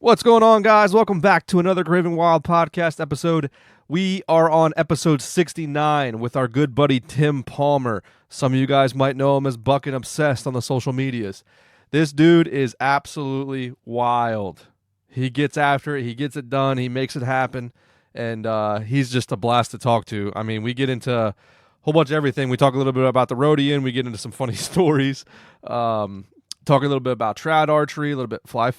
What's going on, guys? Welcome back to another Craven Wild podcast episode. We are on episode 69 with our good buddy Tim Palmer. Some of you guys might know him as Buckin Obsessed on the social medias. This dude is absolutely wild. He gets after it. He gets it done. He makes it happen. And he's just a blast to talk to. I mean, we get into a whole bunch of everything. We talk a little bit about the rodeo, and we get into some funny stories. Talk a little bit about trout archery, a little bit fly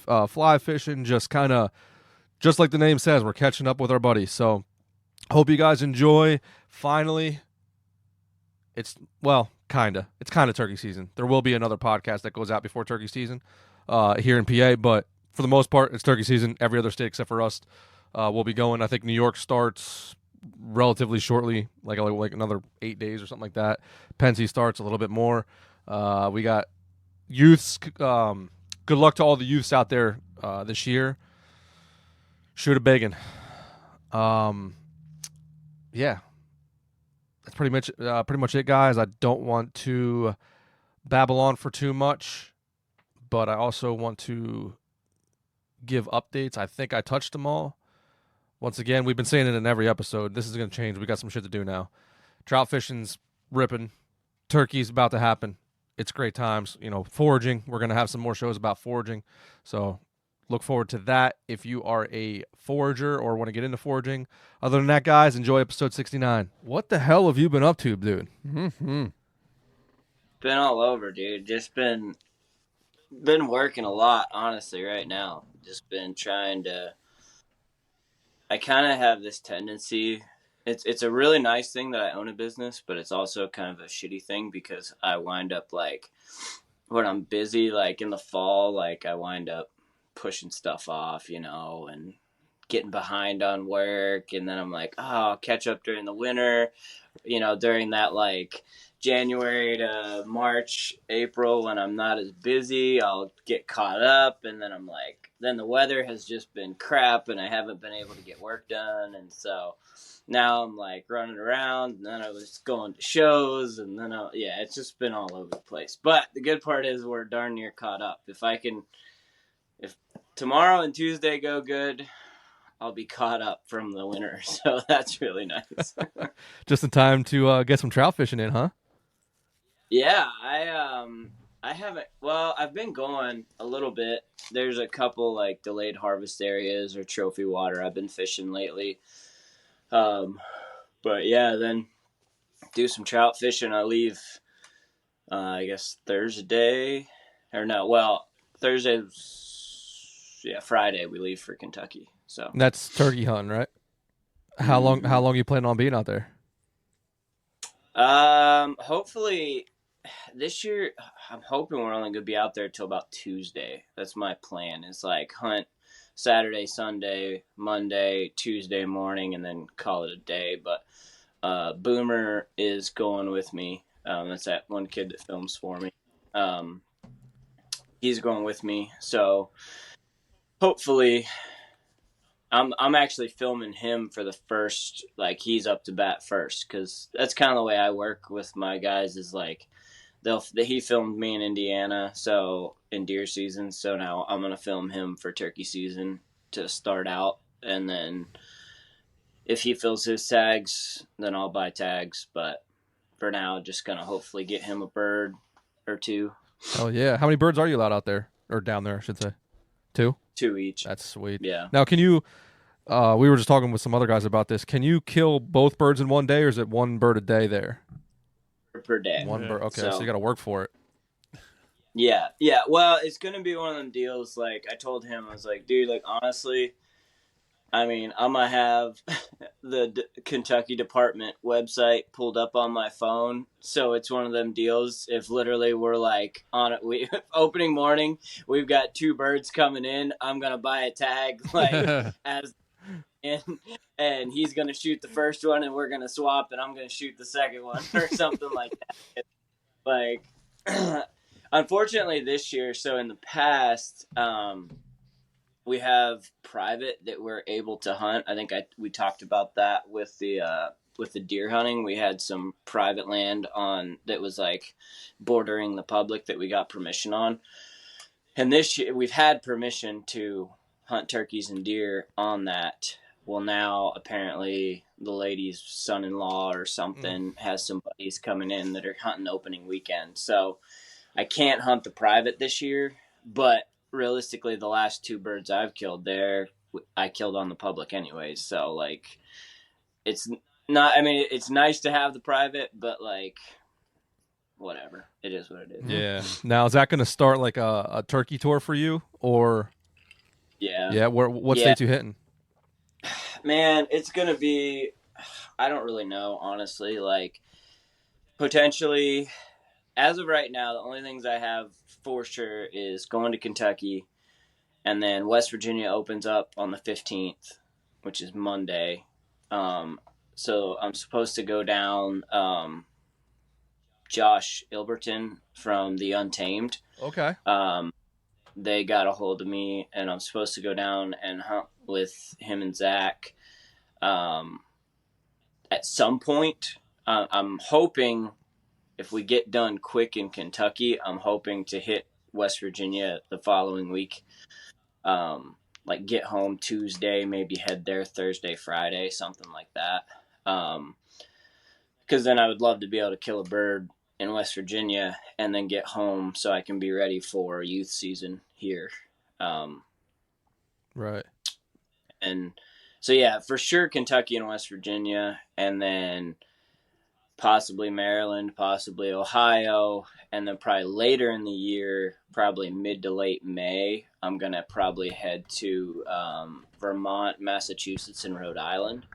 fishing, just like the name says, we're catching up with our buddies. So hope you guys enjoy. Finally, it's kind of turkey season. There will be another podcast that goes out before turkey season here in PA, but for the most part, it's turkey season. Every other state except for us will be going. I think New York starts relatively shortly, like another 8 days or something like that. Pennsy starts a little bit more. We got youths, good luck to all the youths out there this year. Shoot a biggin. Yeah, that's pretty much it, guys. I don't want to babble on for too much, but I also want to give updates. I think I touched them all. Once again, we've been saying it in every episode. This is going to change. We got some shit to do now. Trout fishing's ripping. Turkey's about to happen. It's great times, foraging. We're going to have some more shows about foraging. So look forward to that if you are a forager or want to get into foraging. Other than that, guys, enjoy episode 69. What the hell have you been up to, dude? Been all over, dude. Just been working a lot, honestly, right now. Just been trying to... I kind of have this tendency... It's a really nice thing that I own a business, but it's also kind of a shitty thing because I wind up when I'm busy, in the fall, I wind up pushing stuff off, and getting behind on work. And then I'm like, I'll catch up during the winter, during that January to March, April, when I'm not as busy, I'll get caught up. And then I'm then the weather has just been crap and I haven't been able to get work done. And so now I'm running around, and then I was going to shows, and then it's just been all over the place. But the good part is we're darn near caught up. If tomorrow and Tuesday go good, I'll be caught up from the winter. So that's really nice. Just in time to get some trout fishing in, huh? Yeah, I haven't. Well, I've been going a little bit. There's a couple delayed harvest areas or trophy water I've been fishing lately. But yeah, then do some trout fishing. I leave, I guess Thursday, Friday we leave for Kentucky. So that's turkey hunting, right? How long you planning on being out there? Hopefully this year, I'm hoping we're only going to be out there till about Tuesday. That's my plan, is hunt Saturday, Sunday, Monday, Tuesday morning, and then call it a day. But Boomer is going with me. That's that one kid that films for me. He's going with me. So hopefully I'm actually filming him for the first, he's up to bat first, because that's kind of the way I work with my guys is he filmed me in Indiana, so in deer season. So now I'm going to film him for turkey season to start out. And then if he fills his tags, then I'll buy tags. But for now, just going to hopefully get him a bird or two. Oh, yeah. How many birds are you allowed out there? Or down there, I should say. 2? 2 each. That's sweet. Yeah. Now, can you... we were just talking with some other guys about this. Can you kill both birds in one day, or is it one bird a day there? Per day. One bird. Okay, so you got to work for it. Yeah. Well, it's gonna be one of them deals. I told him, I was dude, honestly, I mean, I'm gonna have the Kentucky Department website pulled up on my phone, so it's one of them deals. If literally we're on it, opening morning, we've got 2 birds coming in, I'm gonna buy a tag as. And he's going to shoot the first one, and we're going to swap, and I'm going to shoot the second one or something like that. Unfortunately this year, so in the past, we have private that we're able to hunt. I think we talked about that with the deer hunting. We had some private land on that was bordering the public that we got permission on. And this year we've had permission to hunt turkeys and deer on that. Well, now apparently the lady's son-in-law or something has some buddies coming in that are hunting opening weekend. So I can't hunt the private this year, but realistically, the last 2 birds I've killed there, I killed on the public anyways. So like, it's not, I mean, it's nice to have the private, but like, whatever. It is what it is. Yeah. Now, is that going to start like a turkey tour for you, or? Yeah. Yeah. What states you hitting? Man, it's going to be, I don't really know, honestly. Like, potentially, as of right now, the only things I have for sure is going to Kentucky, and then West Virginia opens up on the 15th, which is Monday. So I'm supposed to go down Josh Ilberton from the Untamed. Okay. They got a hold of me, and I'm supposed to go down and hunt with him and Zach at some point. I'm hoping, if we get done quick in Kentucky, I'm hoping to hit West Virginia the following week. Like get home Tuesday, maybe head there Thursday, Friday, something like that. Because then I would love to be able to kill a bird in West Virginia and then get home so I can be ready for youth season here. Right. And so, yeah, for sure Kentucky and West Virginia, and then possibly Maryland, possibly Ohio, and then probably later in the year, probably mid to late May, I'm going to probably head to Vermont, Massachusetts, and Rhode Island.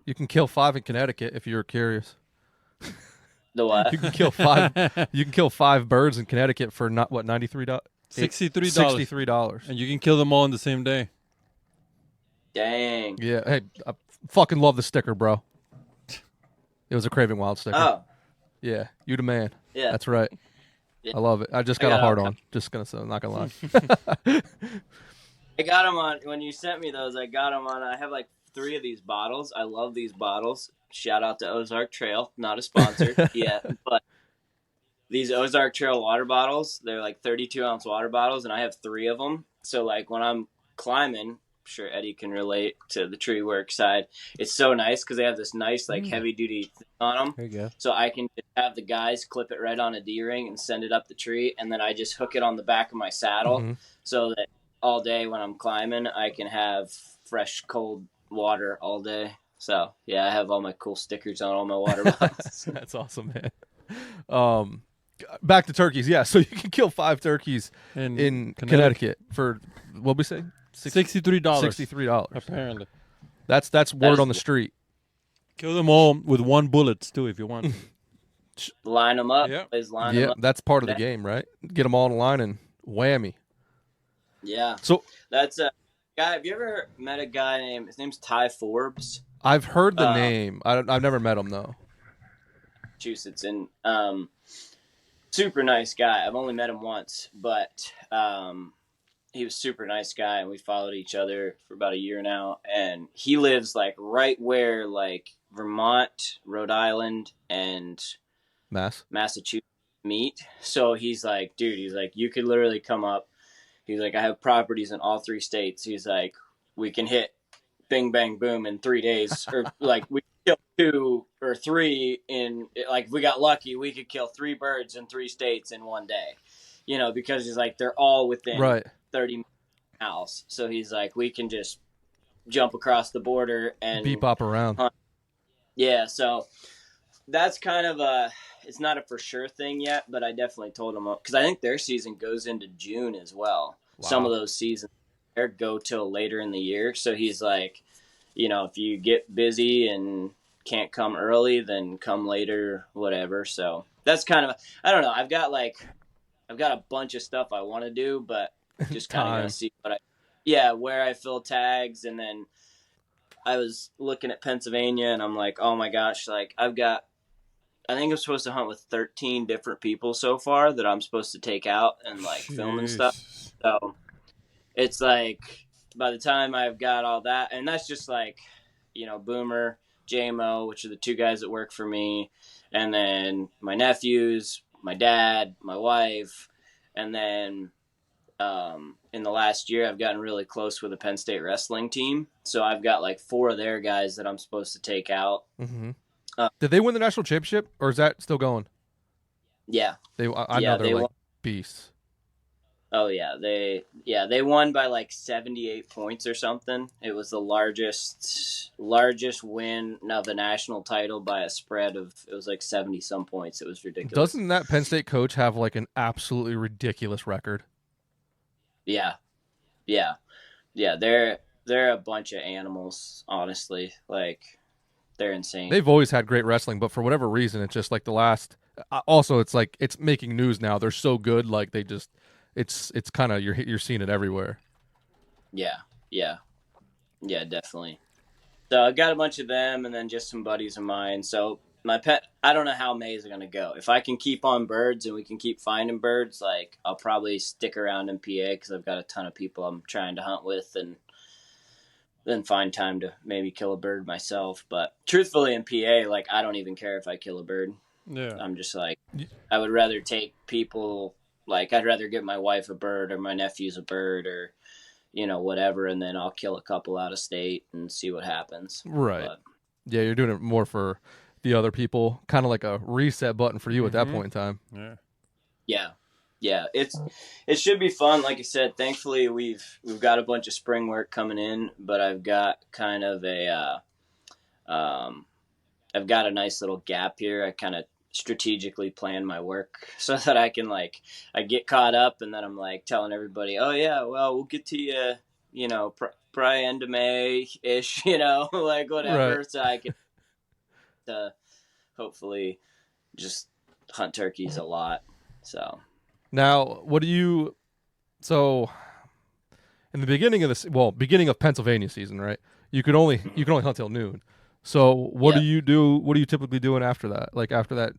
You can kill 5 in Connecticut if you're curious. The what? You can kill 5. You can kill 5 birds in Connecticut for not what $93. $63. And you can kill them all in the same day. Dang. Yeah. Hey, I fucking love the sticker, bro. It was a Craving Wild sticker. Oh. Yeah, you the man. Yeah. That's right. Yeah. I love it. I just got a heart on. Just gonna say, I'm not gonna lie. I got them on, when you sent me those, I got them on, I have like 3 of these bottles. I love these bottles. Shout out to Ozark Trail. Not a sponsor yet, but these Ozark Trail water bottles, they're like 32-ounce water bottles, and I have 3 of them. So like when I'm climbing, I'm sure Eddie can relate to the tree work side. It's so nice because they have this nice like heavy duty thing on them. There you go. So I can just have the guys clip it right on a D-ring and send it up the tree, and then I just hook it on the back of my saddle so that all day when I'm climbing, I can have fresh, cold water all day. So yeah, I have all my cool stickers on all my water bottles. That's awesome, man. Back to turkeys. Yeah, so you can kill 5 turkeys in Connecticut for what we say $63. $63 apparently. That's word on the street. Kill them all with 1 bullet too if you want. Line them up. Yep. Line them up. That's part of the game, right? Get them all in a line and whammy. Yeah. So that's a guy. Have you ever met a guy named? His name's Ty Forbes. I've heard the name. I've never met him though. Massachusetts, and super nice guy. I've only met him once, but he was super nice guy, and we followed each other for about a year now. And he lives like right where like Vermont, Rhode Island, and Massachusetts meet. So he's like, dude, he's like, you could literally come up. He's like, I have properties in all 3 states. He's like, we can hit bing, bang, boom in 3 days. Or like we kill 2 or 3 in, like we got lucky. We could kill 3 birds in 3 states in 1 day, you know, because he's like, they're all within 30 miles. So he's like, we can just jump across the border and bebop around. Hunt. Yeah. So that's kind of it's not a for sure thing yet, but I definitely told him, because I think their season goes into June as well. Wow. Some of those seasons there go till later in the year. So he's like, you know, if you get busy and can't come early, then come later, whatever. So that's kind of, I don't know. I've got a bunch of stuff I want to do, but just kind of going to see where I fill tags. And then I was looking at Pennsylvania and I'm like, oh my gosh, like I think I'm supposed to hunt with 13 different people so far that I'm supposed to take out and like film and stuff. So it's like by the time I've got all that, and that's just like, you know, Boomer, JMO, which are the 2 guys that work for me, and then my nephews, my dad, my wife, and then in the last year, I've gotten really close with the Penn State wrestling team. So I've got like 4 of their guys that I'm supposed to take out. Mm-hmm. Did they win the national championship, or is that still going? Yeah. I know they're like beasts. Oh yeah, they won by like 78 points or something. It was the largest win of the national title by a spread of, it was like 70 some points. It was ridiculous. Doesn't that Penn State coach have like an absolutely ridiculous record? Yeah. They're a bunch of animals, honestly. Like, they're insane. They've always had great wrestling, but for whatever reason, it's just like the last. Also, it's like it's making news now. They're so good, like they just. It's kind of you're seeing it everywhere. Yeah, definitely. So I got a bunch of them, and then just some buddies of mine. So my pet, I don't know how May's gonna go. If I can keep on birds and we can keep finding birds, like I'll probably stick around in PA because I've got a ton of people I'm trying to hunt with, and then find time to maybe kill a bird myself. But truthfully, in PA, like I don't even care if I kill a bird. Yeah, I'm just like, I would rather take people. Like, I'd rather get my wife a bird or my nephews a bird or, whatever, and then I'll kill a couple out of state and see what happens. Right. But, yeah, you're doing it more for the other people, kind of like a reset button for you at that point in time. Yeah. It should be fun. Like I said, thankfully we've got a bunch of spring work coming in, but I've got kind of I've got a nice little gap here. I kind of strategically plan my work so that I can I get caught up and then I'm like telling everybody, oh yeah, well, we'll get to you, probably end of May ish, like whatever. Right. So I can hopefully just hunt turkeys a lot. So now so in the beginning of Pennsylvania season, right? You can only hunt till noon. So what do you do? What are you typically doing after that? Like after that,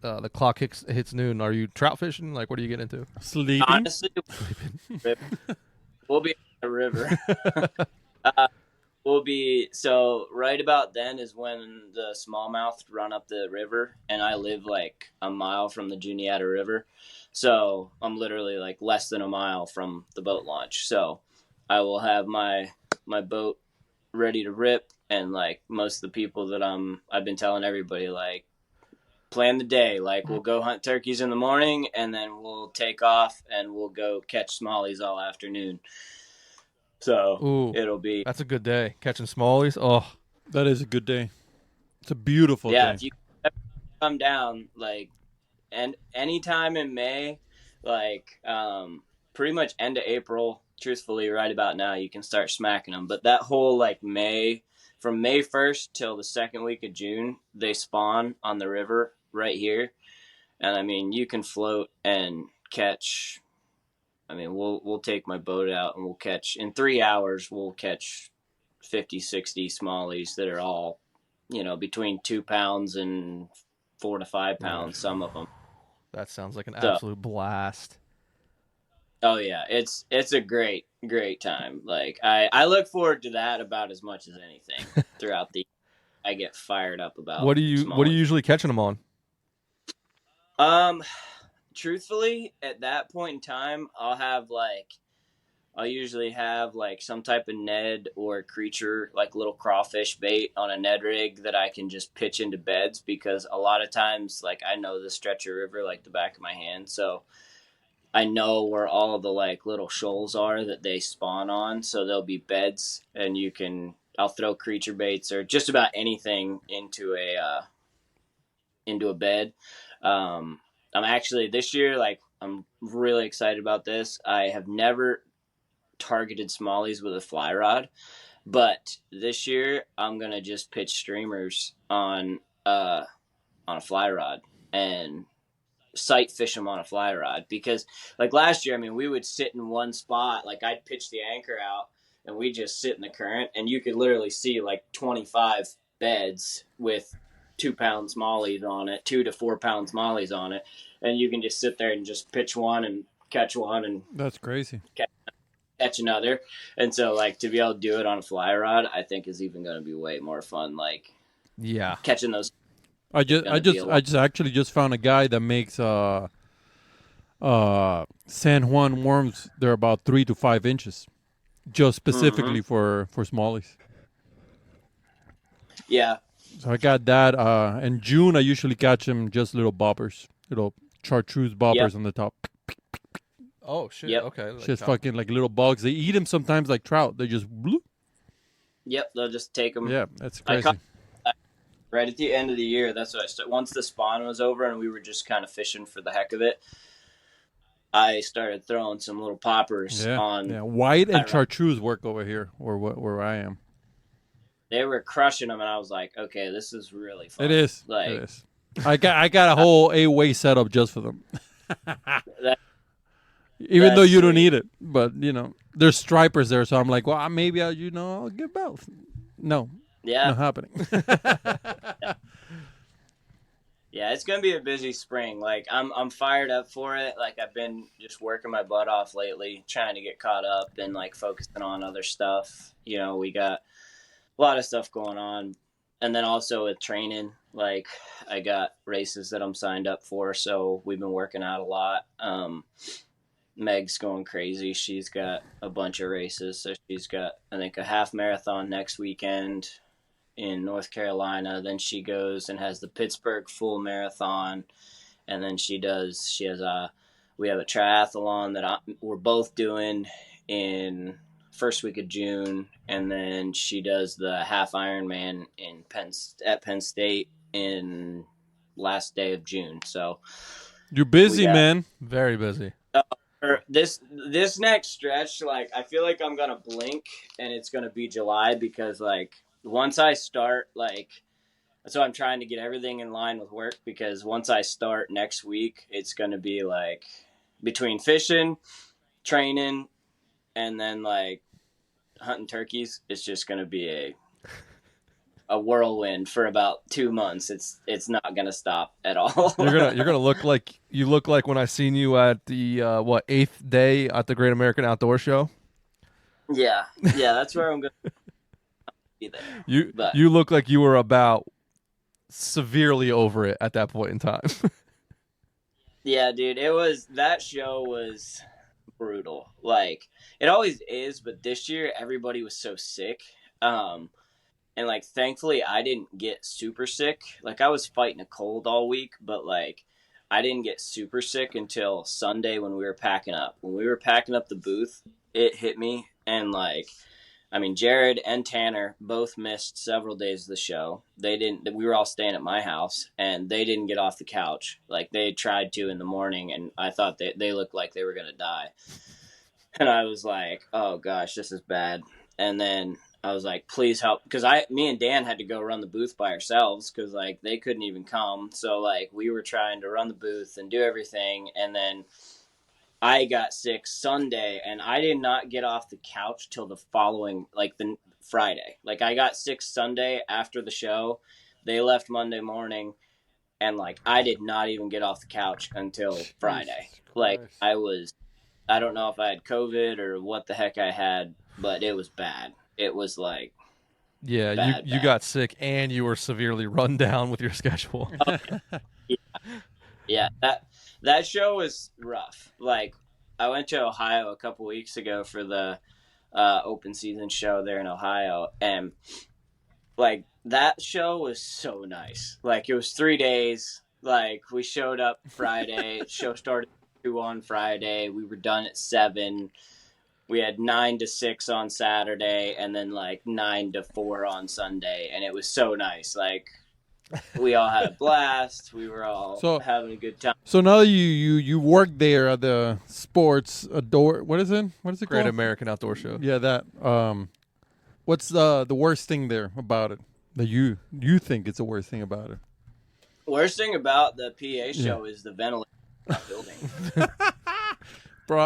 the clock hits noon. Are you trout fishing? Like what do you get into? Sleeping. Honestly, we'll be at the river. So right about then is when the smallmouth run up the river, and I live like a mile from the Juniata River, so I'm literally like less than a mile from the boat launch. So I will have my boat ready to rip. And like most of the people that I've been telling everybody, like, plan the day. Like we'll go hunt turkeys in the morning and then we'll take off and we'll go catch smallies all afternoon. So it'll be. That's a good day. Catching smallies. Oh, that is a good day. It's a beautiful day. Yeah, if you come down and anytime in May, pretty much end of April, truthfully, right about now, you can start smacking them. But that whole May. From May 1st till the second week of June, they spawn on the river right here. And, I mean, you can float and catch. I mean, we'll take my boat out and we'll catch. In 3 hours, we'll catch 50, 60 smallies that are all, between 2 pounds and 4 to 5 pounds, some of them. That sounds like an absolute blast. Oh, yeah. It's a great time. Like I look forward to that about as much as anything throughout the. I get fired up about. What are you usually catching them on? Truthfully, at that point in time, I'll usually have some type of Ned or creature, like little crawfish bait on a Ned rig that I can just pitch into beds, because a lot of times I know the Stretcher River like the back of my hand, so I know where all of the little shoals are that they spawn on, so there'll be beds, and I'll throw creature baits or just about anything into a bed. I'm actually this year I'm really excited about this. I have never targeted smallies with a fly rod, but this year I'm gonna just pitch streamers on a fly rod and sight fish them on a fly rod, because last year, I mean, we would sit in one spot. I'd pitch the anchor out and we just sit in the current, and you could literally see 25 beds with 2 pound smallies on it, 2 to 4 pound smallies on it, and you can just sit there and just pitch one and catch one, and that's crazy. Catch another. And so to be able to do it on a fly rod, I think is even going to be way more fun. Catching those. I just actually found a guy that makes San Juan worms, they're about 3 to 5 inches, just specifically for smallies. Yeah. So I got that. In June, I usually catch them just little boppers, little chartreuse boppers on the top. Oh shit! Yep. Okay, like Just fucking like little bugs. They eat them sometimes like trout. They just bloop. Yep, they'll just take them. Yeah, that's crazy. Right at the end of the year, that's what I started. Once the spawn was over and we were just kind of fishing for the heck of it, I started throwing some little poppers on. Yeah, white and chartreuse work over here, or where I am. They were crushing them, and I was like, okay, this is really fun. It is. Like, it is. I got a whole 8-way setup just for them. Even though you don't need it, but there's stripers there, so I'm like, well, maybe I'll get both. No, not happening. Yeah, it's gonna be a busy spring. Like I'm fired up for it. Like I've been just working my butt off lately, trying to get caught up and like focusing on other stuff. We got a lot of stuff going on, and then also with training. Like I got races that I'm signed up for, so we've been working out a lot. Meg's going crazy. She's got a bunch of races. So she's got, I think, a half marathon next weekend in North Carolina. Then she goes and has the Pittsburgh full marathon. And then we have a triathlon that we're both doing in first week of June. And then she does the half Ironman at Penn State in last day of June. So you're busy, man. Very busy. This next stretch, like I feel like I'm gonna blink and it's gonna be July because like once I start, like so I'm trying to get everything in line with work because once I start next week, it's gonna be like between fishing, training, and then like hunting turkeys. It's just gonna be a whirlwind for about 2 months. It's not gonna stop at all. You're gonna look like you look like when I seen you at the 8th day at the Great American Outdoor Show. Yeah, that's where I'm gonna be there. You look like you were about severely over it at that point in time. Yeah, dude, that show was brutal. Like it always is, but this year everybody was so sick. And, like, thankfully, I didn't get super sick. Like, I was fighting a cold all week, but, like, I didn't get super sick until Sunday when we were packing up. When we were packing up the booth, it hit me. And, like, I mean, Jared and Tanner both missed several days of the show. We were all staying at my house, and they didn't get off the couch. Like, they tried to in the morning, and I thought they looked like they were going to die. And I was like, oh, gosh, this is bad. And then I was like, please help. Because me and Dan had to go run the booth by ourselves because, like, they couldn't even come. So, like, we were trying to run the booth and do everything. And then I got sick Sunday, and I did not get off the couch till the following, like, the Friday. Like, I got sick Sunday after the show. They left Monday morning, and, like, I did not even get off the couch until Friday. Like, I don't know if I had COVID or what the heck I had, but it was bad. It was like, yeah, you got sick and you were severely run down with your schedule. Yeah, that show was rough. Like, I went to Ohio a couple weeks ago for the open season show there in Ohio, and like that show was so nice. Like, it was 3 days. Like, we showed up Friday. Show started at 2 on Friday. We were done at 7. We had 9 to 6 on Saturday, and then like 9 to 4 on Sunday, and it was so nice. Like, we all had a blast. We were all having a good time. So now you work there at the sports outdoor. What is it? What is it Great called? American Outdoor Show. Yeah, that. What's the worst thing there about it that you think it's the worst thing about it? Worst thing about the PA show is the ventilation in the building.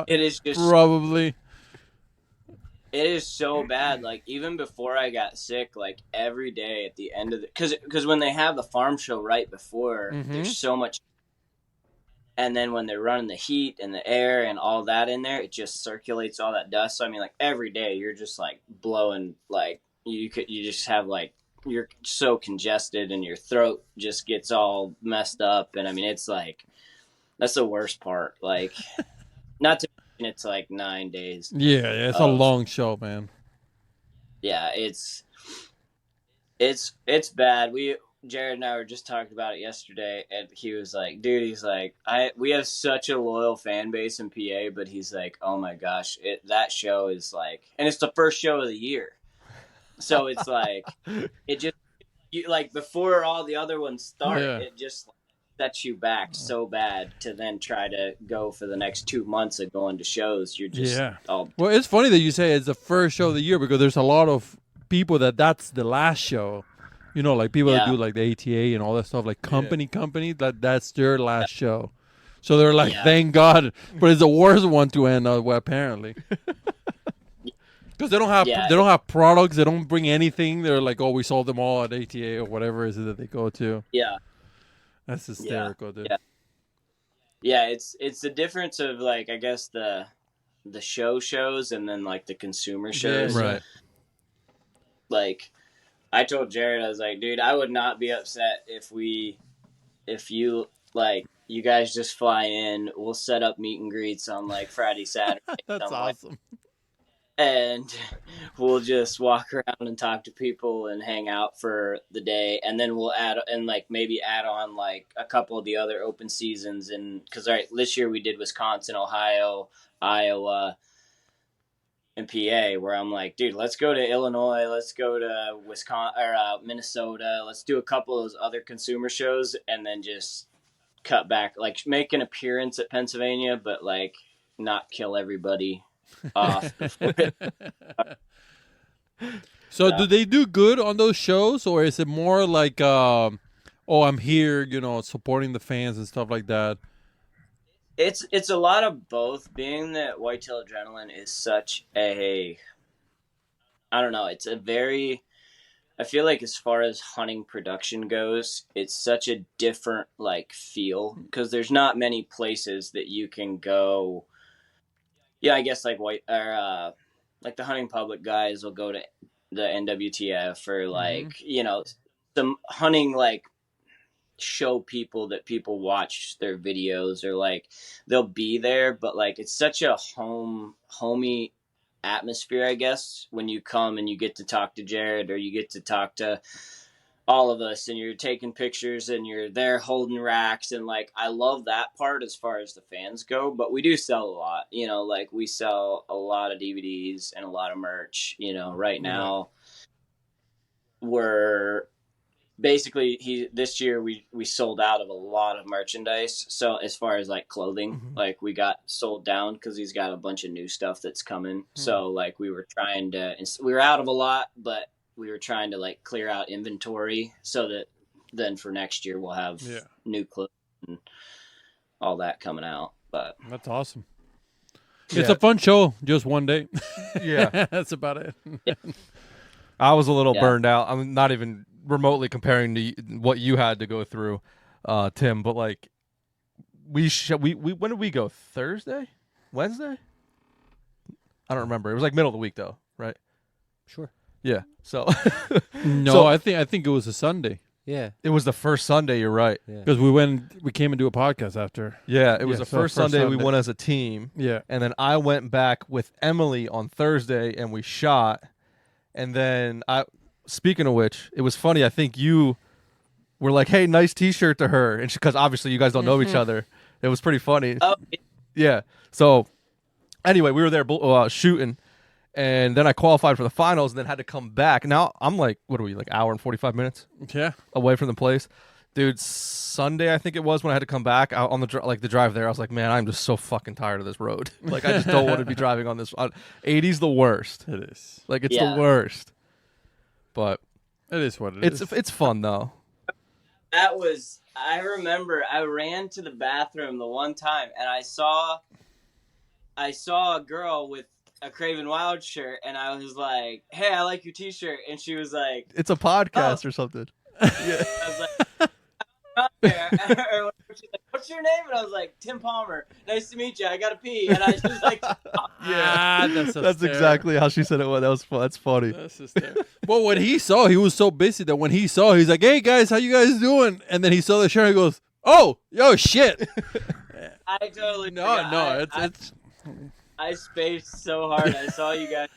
It is just probably. It is so bad. Like, even before I got sick, like every day at the end of because when they have the farm show right before, there's so much. And then when they're running the heat and the air and all that in there, it just circulates all that dust. So I mean, like every day you're just like blowing, like you just have like, you're so congested and your throat just gets all messed up. And I mean, it's like, That's the worst part. Like, not to mention it's like 9 days. Yeah, it's a long show, man. Yeah, it's bad. Jared and I were just talking about it yesterday, and he was like, dude, he's like, we have such a loyal fan base in PA, but he's like, oh my gosh, that show is like, and it's the first show of the year. So it's like, it just, like before all the other ones start, it just sets you back so bad to then try to go for the next 2 months of going to shows. You're just well, it's funny that you say it's the first show of the year, because there's a lot of people that's the last show. You know, like people that do like the ATA and all that stuff, like company, that's their last show. So they're like, thank God, but it's the worst one to end apparently. Because they don't have products, they don't bring anything. They're like, oh, we sold them all at ATA or whatever it is that they go to. Yeah, that's hysterical, dude. Yeah, it's the difference of like, I guess the shows and then like the consumer shows, right? Like, I told Jared, I was like, dude, I would not be upset if you like, you guys just fly in, we'll set up meet and greets on like Friday, Saturday. That's awesome. And we'll just walk around and talk to people and hang out for the day. And then we'll maybe add on like a couple of the other open seasons. And because this year we did Wisconsin, Ohio, Iowa, and PA, where I'm like, dude, let's go to Illinois, let's go to Wisconsin or Minnesota, let's do a couple of those other consumer shows, and then just cut back, like make an appearance at Pennsylvania, but like not kill everybody off before it. So do they do good on those shows, or is it more like, oh, I'm here, supporting the fans and stuff like that? It's a lot of both, being that Whitetail Adrenaline is such I don't know, it's a very, I feel like as far as hunting production goes, it's such a different like feel, because there's not many places that you can go. Yeah, I guess like like the hunting public guys will go to the NWTF or like, some hunting like show people that people watch their videos, or like they'll be there, but like it's such a homey atmosphere, I guess, when you come and you get to talk to Jared, or you get to talk to all of us, and you're taking pictures and you're there holding racks, and like I love that part as far as the fans go. But we do sell a lot, like we sell a lot of DVDs and a lot of merch. Right now we're basically this year we sold out of a lot of merchandise. So as far as like clothing, like we got sold down because he's got a bunch of new stuff that's coming. So like we were out of a lot, but we were trying to like clear out inventory so that then for next year we'll have new clothes and all that coming out. But that's awesome. It's a fun show, just one day. Yeah. That's about it. I was a little burned out. I'm not even remotely comparing to what you had to go through, Tim, but like we when did we go? Thursday? Wednesday? I don't remember. It was like middle of the week though, right? Sure. Yeah. So no, I think it was a Sunday. Yeah. It was the first Sunday, you're right. Because we came and do a podcast after. Yeah, it was the first Sunday we went as a team. Yeah. And then I went back with Emily on Thursday and we shot. And then speaking of which, it was funny, I think you were like, hey, nice t-shirt to her. And because obviously you guys don't know each other. It was pretty funny. Oh. Yeah. So anyway, we were there shooting. And then I qualified for the finals and then had to come back. Now I'm like, what are we, like hour and 45 minutes? Yeah. Away from the place. Dude, Sunday I think it was when I had to come back out on the drive there. I was like, man, I'm just so fucking tired of this road. Like I just don't want to be driving on this. 80's the worst. It is. Like it's the worst. But it is what it is. It's fun though. I remember I ran to the bathroom the one time and I saw a girl with a Craven Wild shirt, and I was like, hey, I like your t-shirt. And she was like, it's a podcast or something. Yeah. I was like, she's like, what's your name? And I was like, Tim Palmer. Nice to meet you. I gotta pee. And I just like, that's exactly how she said it. That was fun. That's funny. That's hysterical. Well, when he saw, he was so busy that when he saw, he's like, hey guys, how you guys doing? And then he saw the shirt and he goes, oh, yo, shit. I totally No, forgot. no, it's. I spaced so hard. I saw you guys.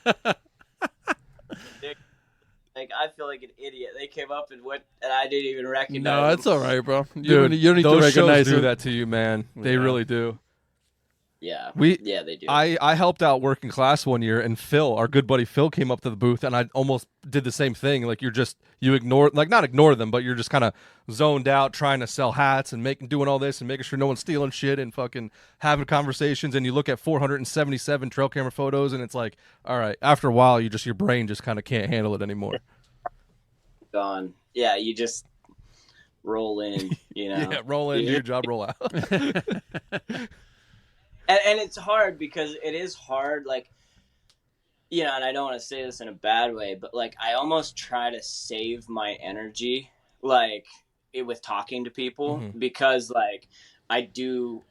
Like, I feel like an idiot. They came up and went, and I didn't even recognize No, them. it's all right, bro. You Dude, don't need to those shows recognize do it. that to you, man. They Yeah. really do. Yeah, yeah, they do. I helped out working class one year, and Phil, our good buddy Phil, came up to the booth, and I almost did the same thing. Like, you ignore, like, not ignore them, but you're just kind of zoned out trying to sell hats and doing all this and making sure no one's stealing shit and fucking having conversations. And you look at 477 trail camera photos, and it's like, all right, after a while, your brain just kind of can't handle it anymore. Gone. Yeah, you just roll in, you know. Yeah, roll in, do your job, roll out. And it's hard because it is hard, like, you know, and I don't want to say this in a bad way, but, like, I almost try to save my energy, like, with talking to people because, like, I don't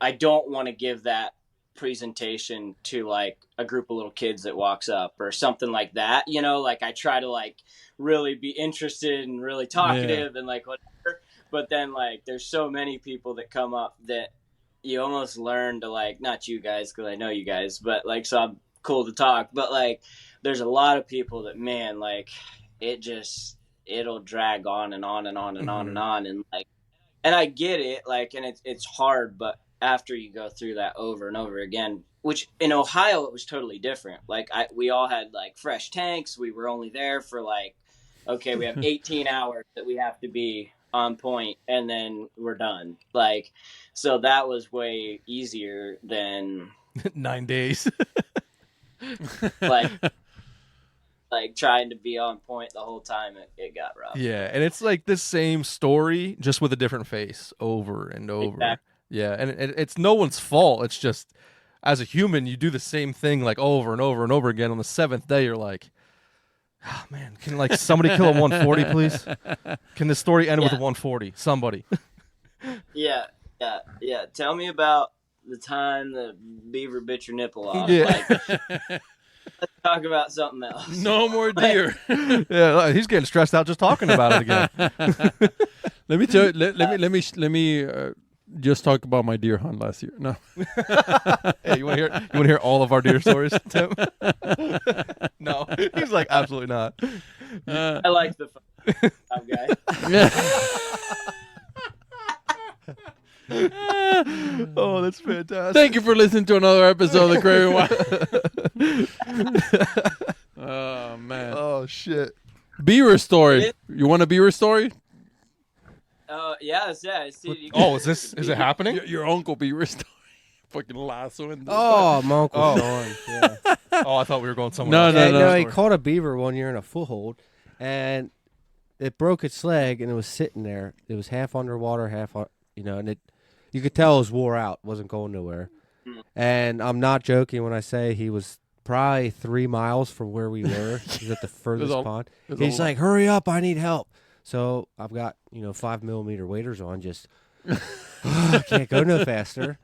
want to give that presentation to, like, a group of little kids that walks up or something like that, you know, like, I try to, like, really be interested and really talkative and, like, whatever, but then, like, there's so many people that come up that you almost learn to, like, not you guys, because I know you guys, but, like, so I'm cool to talk, but, like, there's a lot of people that, man, like, it'll drag on and on and on and on and on, and, like, and I get it, like, and it's hard, but after you go through that over and over again, which in Ohio, it was totally different. Like, we all had, like, fresh tanks. We were only there for, like, okay, we have 18 hours that we have to be on point, and then we're done. Like, so that was way easier than 9 days. like trying to be on point the whole time. It got rough. Yeah, and it's like the same story, just with a different face over and over. Exactly. Yeah, and it's no one's fault. It's just, as a human, you do the same thing, like, over and over and over again. On the 7th day, you're like, oh, man, can, like, somebody kill a 140, please? Can this story end with a 140? Somebody. Yeah. Tell me about the time the beaver bit your nipple off. Yeah. Like, let's talk about something else. No more deer. Yeah, he's getting stressed out just talking about it again. Let me tell you. Let me just talk about my deer hunt last year. No. Hey, you want to hear all of our deer stories, Tim? No, he's like, absolutely not. I like the fun guy. Oh, that's fantastic. Thank you for listening to another episode of the Craven Wild. Oh, man. Oh, shit. Beaver story. You want a beaver story? Yeah. I see. Oh, is it happening? Your uncle beaver story. Fucking lassoing. Oh, my Uncle Sean. Yeah. Oh, I thought we were going somewhere. No. He caught a beaver one year in a foothold, and it broke its leg, and it was sitting there. It was half underwater, half, and you could tell it was wore out, wasn't going nowhere. And I'm not joking when I say he was probably 3 miles from where we were. He's at the furthest pond. He's like, hurry up, I need help. So I've got, 5mm waders on, just, I can't go no faster.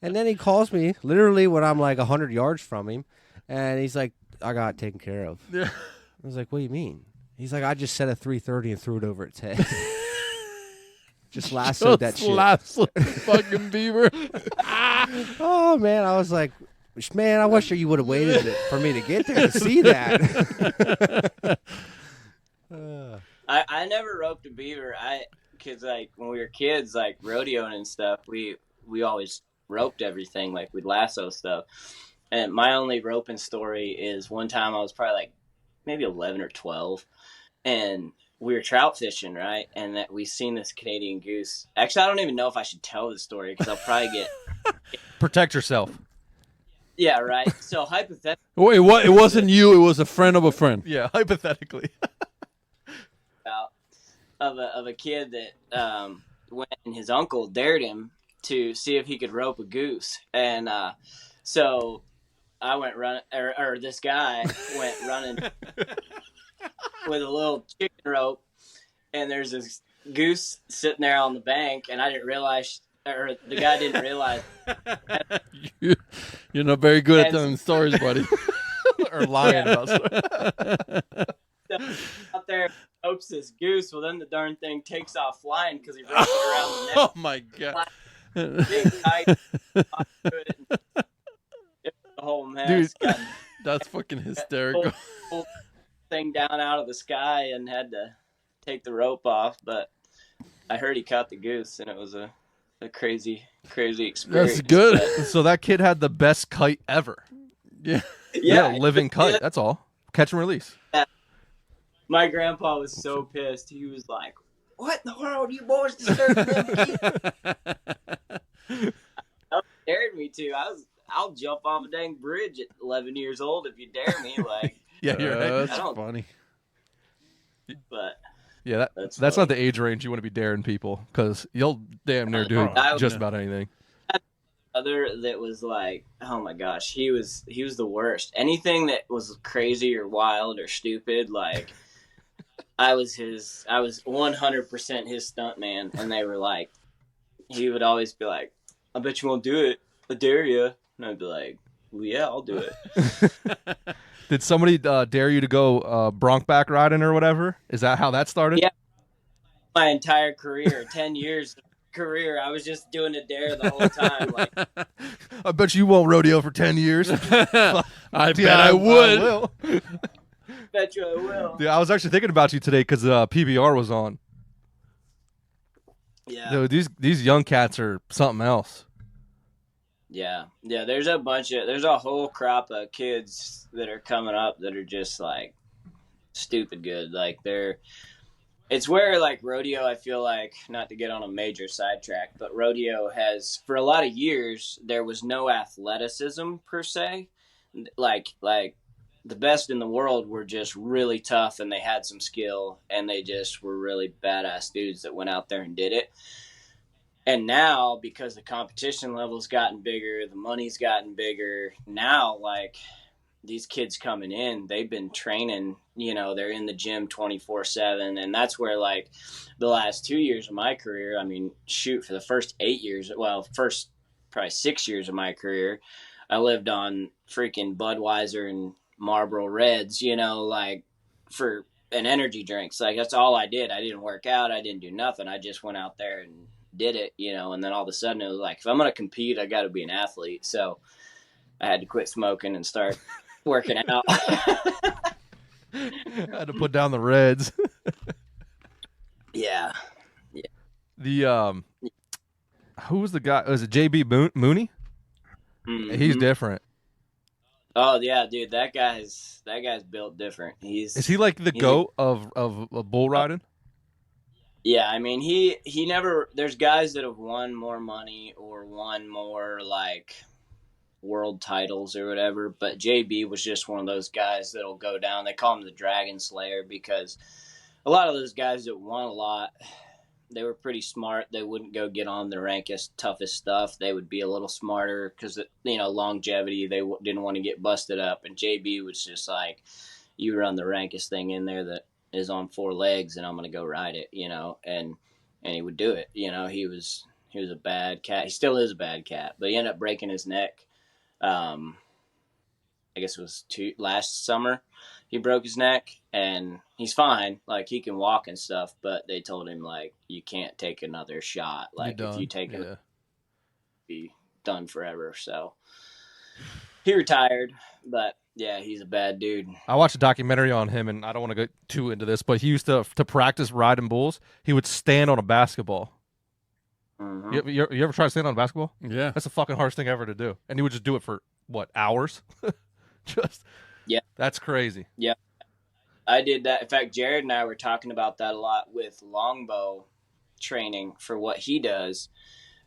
And then he calls me literally when I'm like 100 yards from him, and he's like, I got it taken care of. Yeah. I was like, what do you mean? He's like, I just set a 330 and threw it over its head. Just lassoed that shit. Lassoed fucking beaver. Oh, man. I was like, man, I wish you would have waited for me to get there to see that. I never roped a beaver. Because, like, when we were kids, like, rodeoing and stuff, we always roped everything. Like, we'd lasso stuff. And my only roping story is one time I was probably, like, maybe 11 or 12. And we were trout fishing, right? And that we seen this Canadian goose. Actually, I don't even know if I should tell the story because I'll probably get... Protect yourself. Yeah, right. So, hypothetically... Wait, what? It wasn't you. It was a friend of a friend. Yeah, hypothetically. of a kid that when his uncle dared him to see if he could rope a goose, and so I went running, or this guy went running with a little chicken rope, and there's this goose sitting there on the bank, and I didn't realize, or the guy didn't realize. You're not very good at telling stories, buddy. Or lying about stories. So, out there ropes this goose. Well, then the darn thing takes off flying because he wrapped it around the neck. Oh my god! big kite. The whole mess. Got That's fucking the hysterical. whole thing down out of the sky and had to take the rope off. But I heard he caught the goose, and it was a crazy experience. That's good. So that kid had the best kite ever. Yeah. Yeah, living kite. That's all. Catch and release. My grandpa was so pissed. He was like, "What in the world, you boys disturbing them kids?" That dared me to. I'll jump off a dang bridge at 11 years old if you dare me. Like, Yeah, you're right. That's funny. But Yeah, that's not the age range you want to be daring people, because you'll damn near do just about anything. other that was like, oh my gosh, he was the worst. Anything that was crazy or wild or stupid, like I was 100% his stunt man, and they were like, he would always be like, "I bet you won't do it. I dare you," and I'd be like, "Well, yeah, I'll do it." Did somebody dare you to go bronc back riding or whatever? Is that how that started? Yeah. My entire career, 10 years career, I was just doing a dare the whole time. Like, I bet you won't rodeo for 10 years. I bet I would. will. bet you I will. Yeah, I was actually thinking about you today because PBR was on. Yeah. Dude, these young cats are something else. Yeah. There's a whole crop of kids that are coming up that are just like stupid good. Like it's where like rodeo, I feel like, not to get on a major sidetrack, but rodeo has, for a lot of years, there was no athleticism per se. Like the best in the world were just really tough, and they had some skill, and they just were really badass dudes that went out there and did it. And now, because the competition level's gotten bigger, the money's gotten bigger, now, like, these kids coming in, they've been training, they're in the gym 24/7. And that's where, like, the last 2 years of my career, I mean, shoot, for the first 8 years, first probably 6 years of my career, I lived on freaking Budweiser and Marlboro Reds, like, for an energy drinks. Like, that's all I did. I didn't work out. I didn't do nothing. I just went out there and did it, and then all of a sudden it was like, if I'm going to compete, I got to be an athlete. So I had to quit smoking and start working out. I had to put down the Reds. Yeah. The who was the guy? Was it JB Mooney? Mm-hmm. He's different. Oh yeah, dude, that guy's built different. Is he like the goat of bull riding? Yeah, I mean, he never. There's guys that have won more money or won more like world titles or whatever, but JB was just one of those guys that'll go down. They call him the Dragon Slayer because a lot of those guys that won a lot, they were pretty smart. They wouldn't go get on the rankest, toughest stuff. They would be a little smarter because, longevity, they didn't want to get busted up. And JB was just like, you run the rankest thing in there that is on 4 legs, and I'm going to go ride it, and he would do it. He was a bad cat. He still is a bad cat, but he ended up breaking his neck. I guess it was last summer. He broke his neck, and he's fine. Like, he can walk and stuff, but they told him, like, you can't take another shot. Like, if you take it, be done forever. So he retired, but yeah, he's a bad dude. I watched a documentary on him, and I don't want to go too into this, but he used to practice riding bulls. He would stand on a basketball. Mm-hmm. You ever try to stand on a basketball? Yeah. That's the fucking hardest thing ever to do. And he would just do it for, hours? Yeah. That's crazy. Yeah. I did that. In fact, Jared and I were talking about that a lot with longbow training for what he does,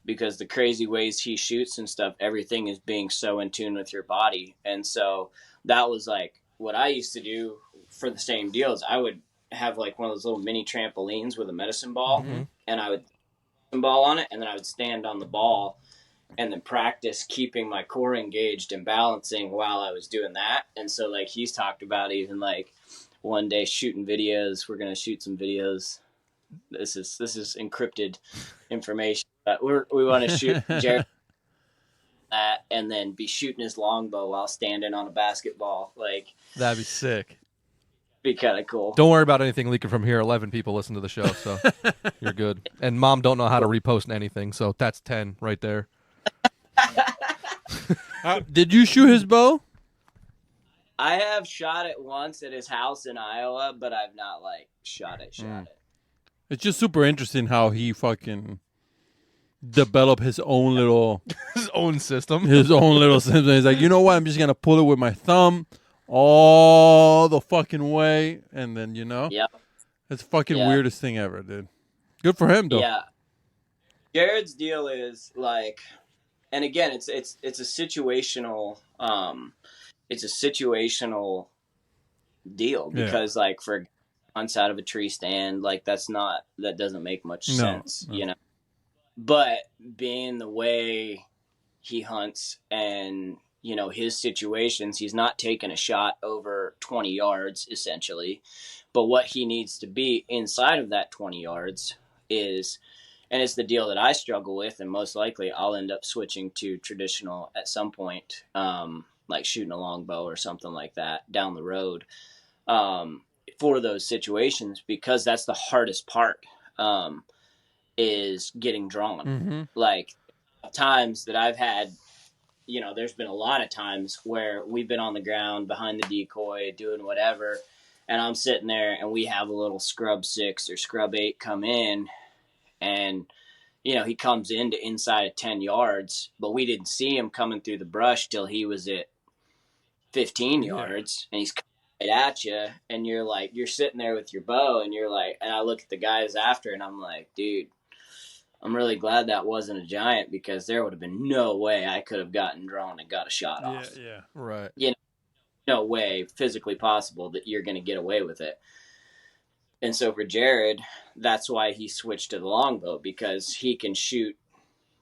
because the crazy ways he shoots and stuff, everything is being so in tune with your body. And so that was like what I used to do for the same deals. I would have like one of those little mini trampolines with a medicine ball, mm-hmm. and I would ball on it, and then I would stand on the ball and then practice keeping my core engaged and balancing while I was doing that. And so like he's talked about even like one day shooting videos. We're going to shoot some videos. This is encrypted information, but we want to shoot Jared that and then be shooting his longbow while standing on a basketball. Like, that'd be sick. Be kind of cool. Don't worry about anything leaking from here. 11 people listen to the show, so you're good. And Mom don't know how to repost anything, so that's 10 right there. Did you shoot his bow? I have shot it once at his house in Iowa, but I've not like shot it. It's just super interesting how he fucking developed his own little His own system. He's like, you know what? I'm just gonna pull it with my thumb all the fucking way, and then Yep. it's fucking Yeah. weirdest thing ever, dude. Good for him, though. Yeah. Jared's deal is like, and again, it's a situational, deal because like for hunts out of a tree stand, like that doesn't make much sense, No. But being the way he hunts and his situations, he's not taking a shot over 20 yards essentially, but what he needs to be inside of that 20 yards is, and it's the deal that I struggle with, and most likely I'll end up switching to traditional at some point, like shooting a longbow or something like that down the road, for those situations, because that's the hardest part, is getting drawn. Mm-hmm. Like times that I've had, there's been a lot of times where we've been on the ground behind the decoy doing whatever, and I'm sitting there and we have a little scrub 6 or scrub 8 come in, and he comes into inside of 10 yards, but we didn't see him coming through the brush till he was at 15 yards, and he's coming right at you, and you're sitting there with your bow, and you're like, and I look at the guys after, and I'm like, dude, I'm really glad that wasn't a giant, because there would have been no way I could have gotten drawn and got a shot off. Yeah, right. No way physically possible that you're going to get away with it. And so for Jared, that's why he switched to the longbow, because he can shoot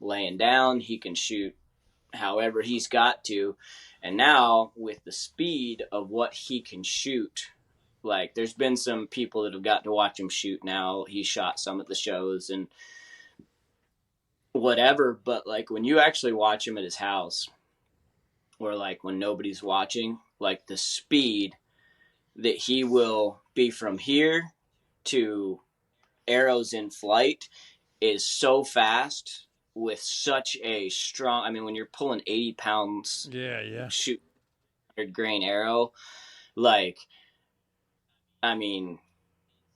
laying down, he can shoot however he's got to. And now with the speed of what he can shoot, like there's been some people that have got to watch him shoot now. He shot some at the shows and whatever, but like when you actually watch him at his house, or like when nobody's watching, like the speed that he will be from here to arrows in flight is so fast, with such a strong, I mean, when you're pulling 80 pounds, shoot 100 grain arrow, like, I mean,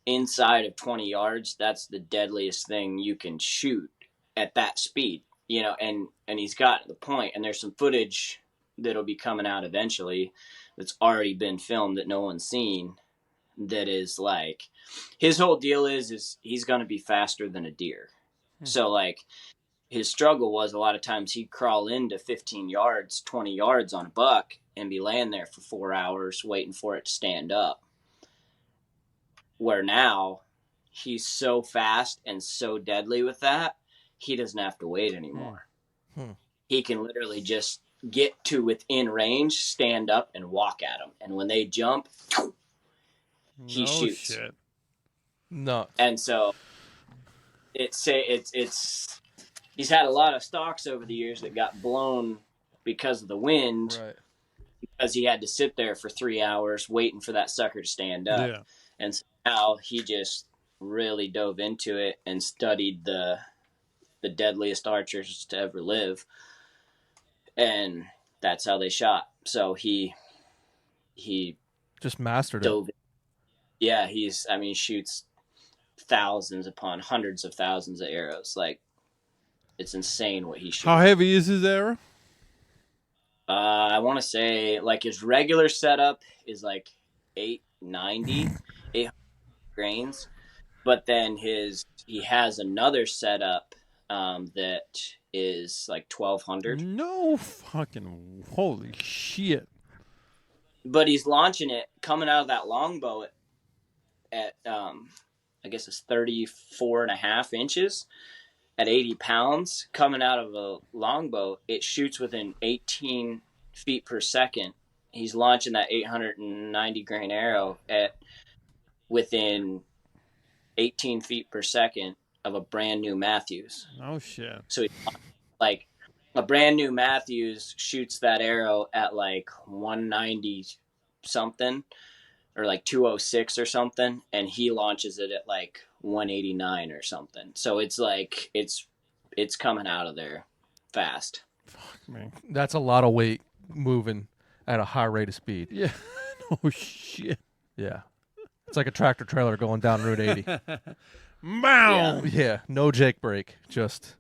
inside of 20 yards, that's the deadliest thing you can shoot at that speed, and he's got the point, and there's some footage that'll be coming out eventually that's already been filmed that no one's seen, that is like, his whole deal is he's going to be faster than a deer. So like his struggle was a lot of times he'd crawl into 15 yards, 20 yards on a buck and be laying there for 4 hours waiting for it to stand up. Where now he's so fast and so deadly with that, he doesn't have to wait anymore. He can literally just get to within range, stand up, and walk at them. And when they jump, he shoots. Shit. No. And so it's he's had a lot of stalks over the years that got blown because of the wind, Right. because he had to sit there for 3 hours waiting for that sucker to stand up. Yeah. And so now he just really dove into it and studied the deadliest archers to ever live, and that's how they shot. So he just mastered dove it. Yeah, shoots thousands upon hundreds of thousands of arrows. Like, it's insane what he shoots. How heavy is his arrow? I want to say like his regular setup is like 800 grains, but then he has another setup that is like 1200. No fucking holy shit! But he's launching it coming out of that longbow at I guess it's 34.5 inches at 80 pounds. Coming out of a longbow, it shoots within 18 feet per second. He's launching that 890 grain arrow at within 18 feet per second of a brand new Matthews. Oh shit! So like a brand new Matthews shoots that arrow at like 190 something. or like 206 or something, and he launches it at like 189 or something. So it's like it's coming out of there fast. Fuck, man. That's a lot of weight moving at a high rate of speed. Yeah. Oh shit. Yeah. It's like a tractor trailer going down Route 80. Bow. Yeah, no Jake brake, just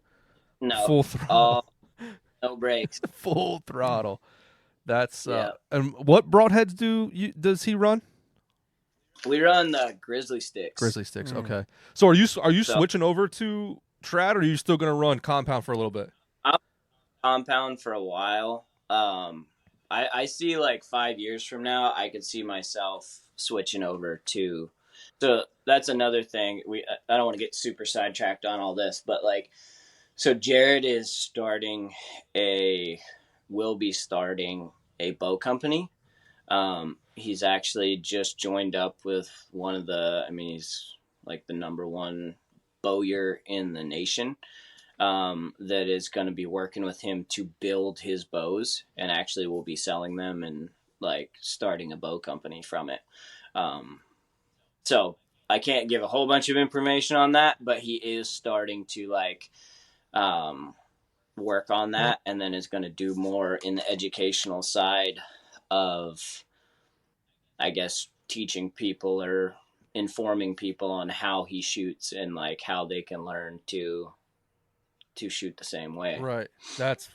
No, full throttle. no brakes. Full throttle. That's Yeah. and what broadheads does he run? We run the Grizzly sticks. Grizzly sticks. Okay. So are you So- switching over to trad, or are you still going to run compound for a little bit? Compound for a while. I see like 5 years from now, I could see myself switching over to. So that's another thing. I don't want to get super sidetracked on all this, but like, so Jared will be starting a bow company. He's actually just joined up with he's like the number one bowyer in the nation. That is going to be working with him to build his bows, and actually will be selling them and like starting a bow company from it. So I can't give a whole bunch of information on that, but he is starting to like work on that, and then is going to do more in the educational side of, I guess, teaching people or informing people on how he shoots and like how they can learn to shoot the same way. Right. That's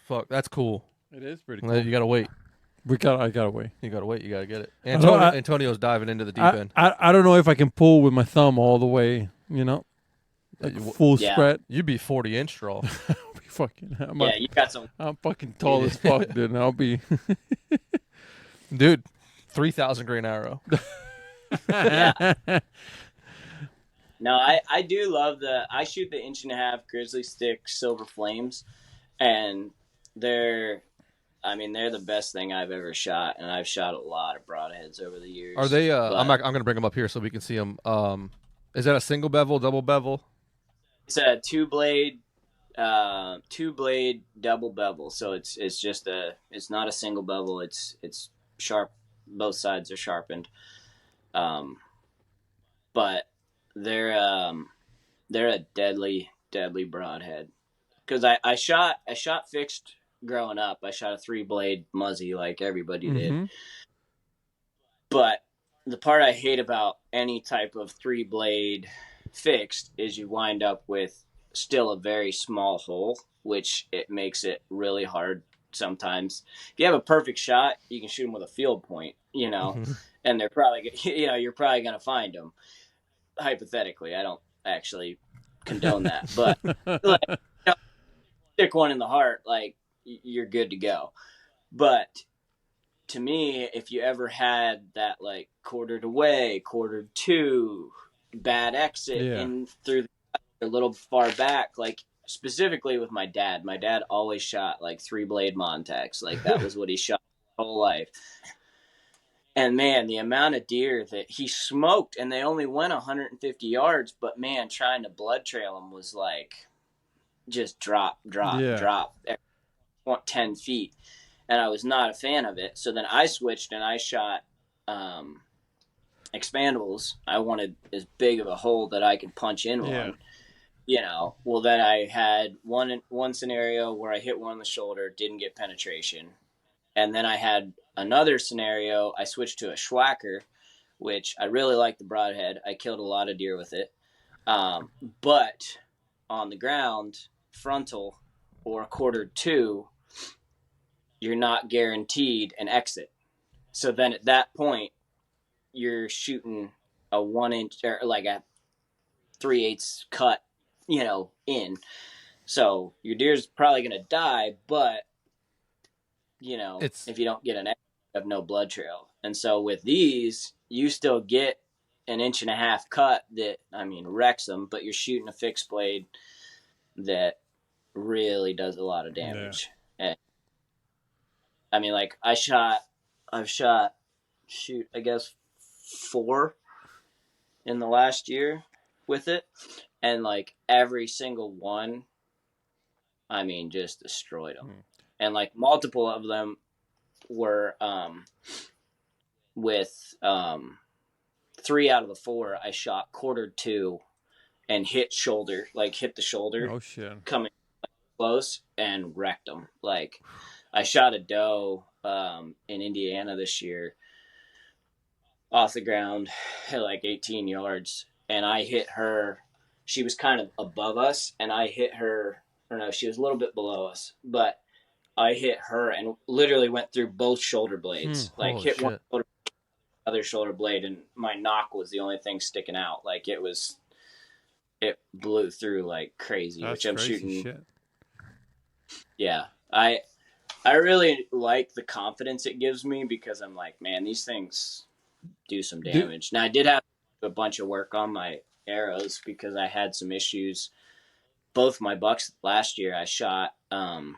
cool. It is pretty Well, cool. you got to wait. I gotta wait. You got to wait. You got to get it. know, Antonio's diving into the deep end. I don't know if I can pull with my thumb all the way, you know? Like full Yeah. spread. You'd be 40-inch draw. I'll be fucking You got some. I'm fucking tall as fuck, dude. And I'll be Dude, 3,000 grain arrow. Yeah. No, I do love I shoot the 1.5-inch Grizzly stick Silver Flames, and they're the best thing I've ever shot, and I've shot a lot of broadheads over the years. Are they? I'm going to bring them up here so we can see them. Is that a single bevel, double bevel? It's a two blade double bevel, so it's just it's not a single bevel. It's sharp. Both sides are sharpened. But they're a deadly broadhead, because I shot fixed growing up. I shot a 3-blade Muzzy like everybody did. But the part I hate about any type of 3-blade fixed is you wind up with still a very small hole, which it makes it really hard sometimes. If you have a perfect shot, you can shoot them with a field point, and they're probably, you're probably going to find them. Hypothetically, I don't actually condone that, but like, stick one in the heart, like you're good to go. But to me, if you ever had that like quartered away, quartered two, bad exit in through a little far back, like specifically with my dad always shot like 3-blade Montex. Like that was what he shot his whole life. And man, the amount of deer that he smoked, and they only went 150 yards, but man, trying to blood trail them was like just drop, 10 feet. And I was not a fan of it. So then I switched and I shot expandables. I wanted as big of a hole that I could punch in one. Well, then I had one scenario where I hit one on the shoulder, didn't get penetration. And then I had another scenario, I switched to a Schwacker, which I really like the broadhead. I killed a lot of deer with it. But on the ground, frontal or quartered two, you're not guaranteed an exit. So then at that point, you're shooting a 1-inch or like a 3/8 cut, in. So your deer's probably going to die, but if you don't get an exit, you have no blood trail. And so with these, you still get an 1.5-inch cut that, wrecks them, but you're shooting a fixed blade that really does a lot of damage. And I've shot, I guess 4 in the last year with it. And like every single one, just destroyed them. And like multiple of them were with 3 out of the 4 I shot quartered 2 and hit the shoulder. Oh shit. Coming close and wrecked them. Like, I shot a doe in Indiana this year off the ground at like 18 yards, and I hit her. She was kind of above us, and I hit her. Or no, she was a little bit below us, but I hit her and literally went through both shoulder blades. Like, hit one shoulder, other shoulder blade, and my knock was the only thing sticking out. Like, it blew through like crazy. That's which I'm crazy shooting. shit. Yeah, I really like the confidence it gives me, because I'm like, man, these things do some damage. Now, I did have a bunch of work on my arrows because I had some issues. Both my bucks last year, I shot I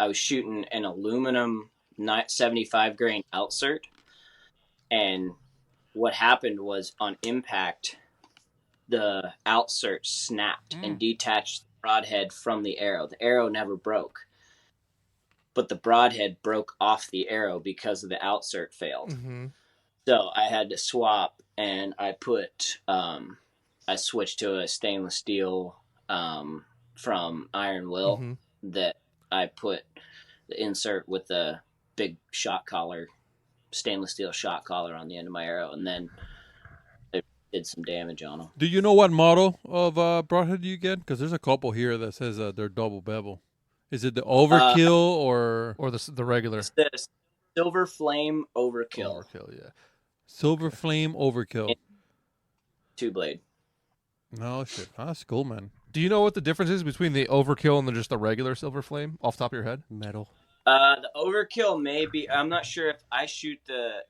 was shooting an aluminum 75 grain outsert, and what happened was, on impact, the outsert snapped and detached the broadhead from the arrow. The arrow never broke, but the broadhead broke off the arrow because of the outsert failed. So I had to swap, and I switched to a stainless steel from Iron Will that I put the insert with the big shot collar, stainless steel shot collar on the end of my arrow, and then it did some damage on them. Do you know what model of broadhead you get? Because there's a couple here that says they're double bevel. Is it the Overkill or the regular? It's the Silver Flame Overkill. Overkill, yeah. Silver Flame Overkill? 2-blade. No shit. That's cool, man. Do you know what the difference is between the Overkill and just the regular Silver Flame, off the top of your head? Metal. The Overkill maybe. I'm not sure if I shoot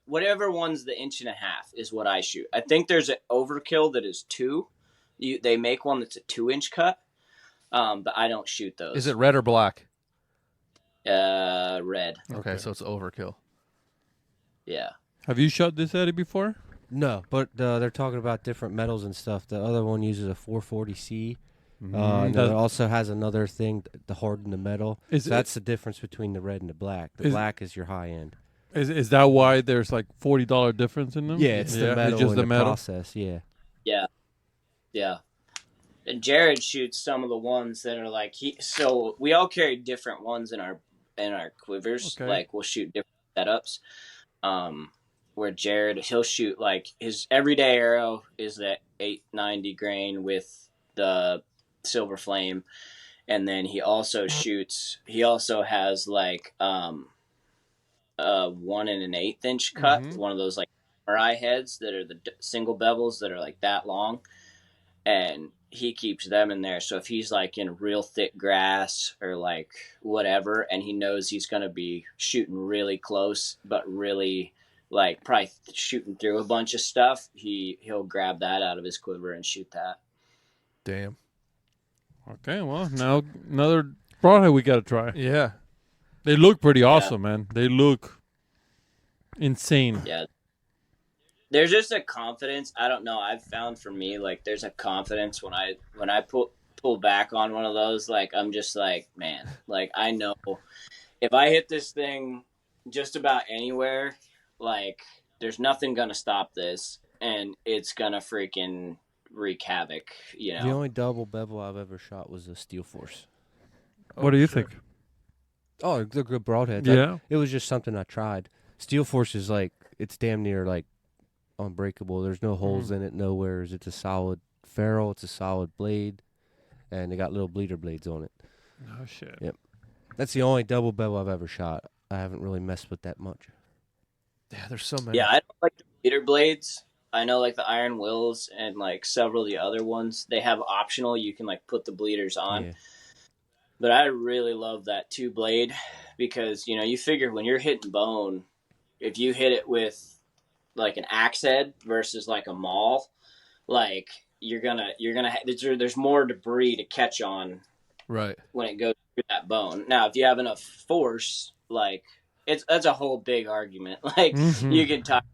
whatever one's the 1.5 inches is what I shoot. I think there's an Overkill that is 2. They make one that's a 2-inch cut, but I don't shoot those. Is it red or black? Red. Okay, so it's Overkill. Yeah. Have you shot this Eddie before? No, but they're talking about different metals and stuff. The other one uses a 440C. And then it also has another thing to harden the metal. That's the difference between the red and the black. The black is your high end. Is that why there's like $40 difference in them? Yeah, it's the metal just in the metal process. Yeah. Yeah. And Jared shoots some of the ones that are like so we all carry different ones in our quivers. Okay. Like, we'll shoot different setups. Where Jared, he'll shoot like his everyday arrow is that 890 grain with the Silver Flame, and then he also has like a 1 1/8 inch cut, one of those like samurai heads that are the single bevels that are like that long, and he keeps them in there. So if he's like in real thick grass or like whatever, and he knows he's going to be shooting really close, but really like probably shooting through a bunch of stuff, he'll grab that out of his quiver and shoot that. Damn. Okay, well, now another broadhead we got to try. Yeah. They look pretty awesome, man. They look insane. Yeah. There's just a confidence. I don't know. I've found for me, like, there's a confidence when I pull back on one of those. Like, I'm just like, man, like, I know if I hit this thing just about anywhere, like, there's nothing gonna stop this, and it's gonna freaking wreak havoc. You know. The only double bevel I've ever shot was a Steel Force. What do you think? Oh, they're good broadheads. Yeah. It was just something I tried. Steel Force is like, it's damn near like unbreakable. There's no holes in it, nowhere. It's a solid ferrule. It's a solid blade, and they got little bleeder blades on it. Oh shit. Yep. That's the only double bevel I've ever shot. I haven't really messed with that much. Yeah, there's so many. Yeah, I don't like the bleeder blades. I know, like, the Iron Wills and like several of the other ones, they have optional. You can like put the bleeders on. Yeah. But I really love that 2-blade because, you know, you figure when you're hitting bone, if you hit it with like an axe head versus like a maul, like there's more debris to catch on, right, when it goes through that bone. Now, if you have enough force, like, that's a whole big argument. Like, you can talk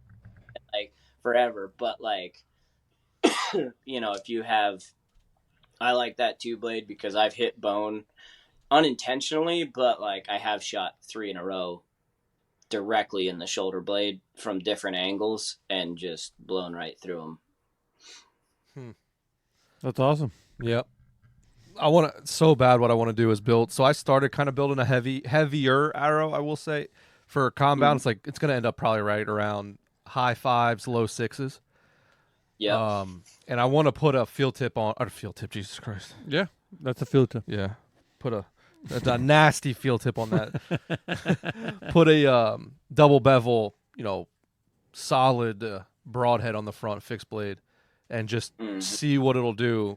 like forever, but like, you know, if you have, I like that 2-blade because I've hit bone unintentionally, but like I have shot 3 in a row directly in the shoulder blade from different angles and just blown right through them. That's awesome. Yep. I want to so bad. What I want to do is build. So I started kind of building a heavier arrow. I will say for compound, it's going to end up probably right around high 5s, low 6s. Yeah. And I want to put a field tip on. Or field tip, Jesus Christ. Yeah, that's a filter. Yeah. Put a nasty field tip on that. Put a double bevel, solid broadhead on the front, fixed blade, and just see what it'll do.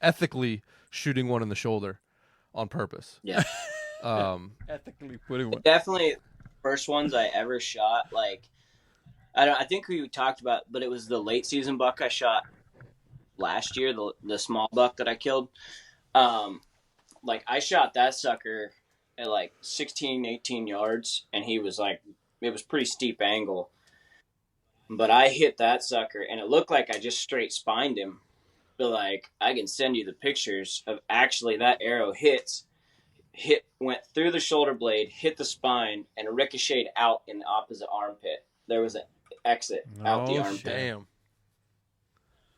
Ethically shooting one in the shoulder on purpose. Yeah. Ethically putting one. Definitely first ones I ever shot, like I think we talked about, but it was the late season buck I shot last year, the small buck that I killed. Like I shot that sucker at like 16, 18 yards, and he was like, it was pretty steep angle. But I hit that sucker, and it looked like I just straight spined him. But like, I can send you the pictures of actually that arrow went through the shoulder blade, hit the spine, and ricocheted out in the opposite armpit. There was an exit out the armpit. Damn.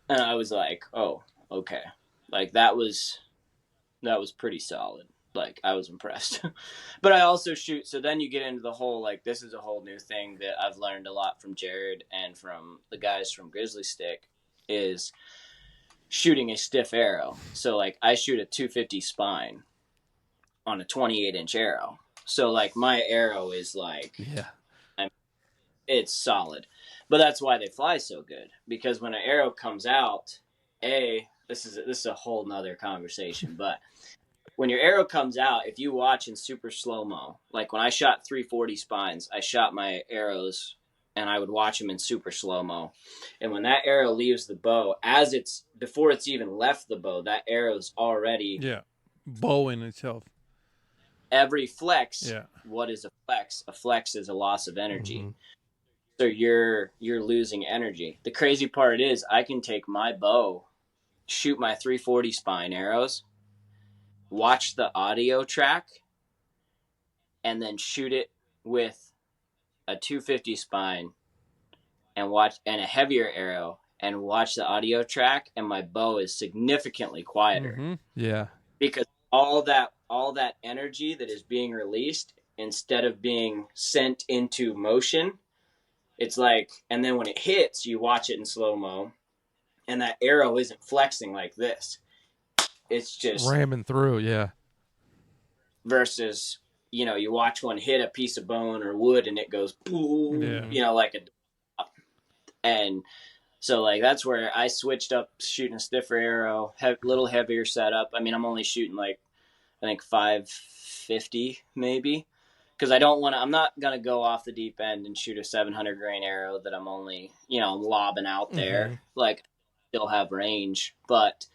And I was like, oh, okay. Like that was pretty solid. Like I was impressed. But I also shoot. So then you get into the whole, like, this is a whole new thing that I've learned a lot from Jared and from the guys from Grizzly Stick is shooting a stiff arrow. So like I shoot a 250 spine on a 28-inch arrow. So like my arrow is like, it's solid. But that's why they fly so good, because when an arrow comes out, this is a whole nother conversation, but when your arrow comes out, if you watch in super slow-mo, like when I shot 340 spines, I shot my arrows and I would watch them in super slow-mo. And when that arrow leaves the bow, before it's even left the bow, that arrow's already bow in itself. Every flex. What is a flex? A flex is a loss of energy. Mm-hmm. So you're losing energy. The crazy part is I can take my bow, shoot my 340 spine arrows, watch the audio track, and then shoot it with a 250 spine and a heavier arrow and watch the audio track, and my bow is significantly quieter. Mm-hmm. Yeah. Because all that energy that is being released, instead of being sent into motion, it's like, and then when it hits, you watch it in slow-mo, and that arrow isn't flexing like this. It's just ramming through, yeah. Versus, you watch one hit a piece of bone or wood and it goes boom, like a. And so, like, that's where I switched up shooting a stiffer arrow, little heavier setup. I mean, I'm only shooting like, I think 550 maybe. Because I'm not going to go off the deep end and shoot a 700 grain arrow that I'm only, lobbing out there. Mm-hmm. Like, still have range. But,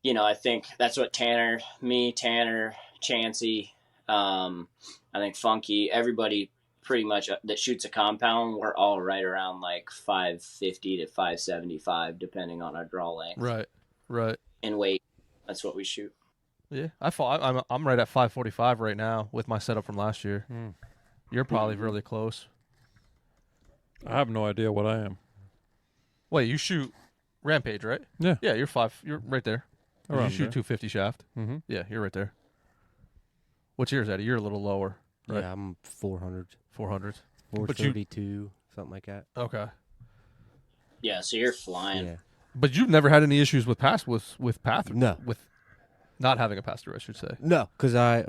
I think that's what Tanner, Chancey, I think Funky, everybody pretty much that shoots a compound, we're all right around like 550 to 575, depending on our draw length. Right. And weight. That's what we shoot. Yeah, I'm right at 545 right now with my setup from last year. You're probably really close. I have no idea what I am. Wait, you shoot Rampage, right? Yeah. Yeah, you're right there. You shoot 250 shaft. Mm-hmm. Yeah, you're right there. What's yours, Eddie? You're a little lower, right? Yeah, I'm 400. 432, something like that. Okay. Yeah, so you're flying. Yeah. But you've never had any issues with path? No. With not having a pass-through, I should say. No, because I'm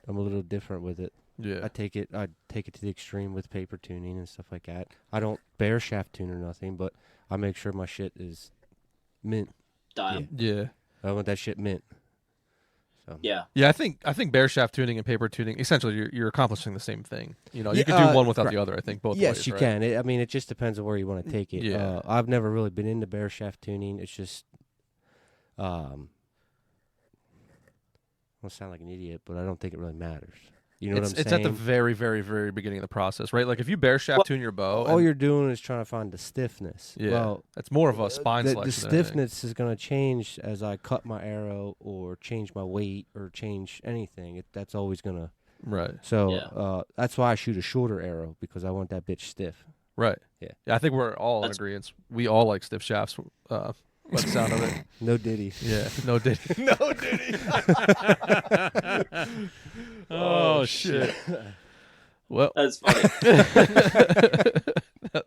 a little different with it. Yeah. I take it to the extreme with paper tuning and stuff like that. I don't bear shaft tune or nothing, but I make sure my shit is mint. Dial. Yeah. I want that shit mint. So. Yeah. Yeah, I think bear shaft tuning and paper tuning, essentially you're accomplishing the same thing. You could do one without the other, I think, both ways. Yes, you right? can. It just depends on where you want to take it. Yeah. I've never really been into bear shaft tuning. It's just I'll sound like an idiot, but I don't think it really matters. You know what I'm saying? It's at the very, very, very beginning of the process, right? Like if you bear shaft tune your bow, all you're doing is trying to find the stiffness. Yeah, well, that's more of a spine selection. The stiffness is going to change as I cut my arrow or change my weight or change anything. That's always going to Right. So that's why I shoot a shorter arrow, because I want that bitch stiff. Right. Yeah. I think we're all in agreement. We all like stiff shafts. By the sound of it. No diddy. Yeah. No diddy. No diddy. Oh shit. Well, That's funny.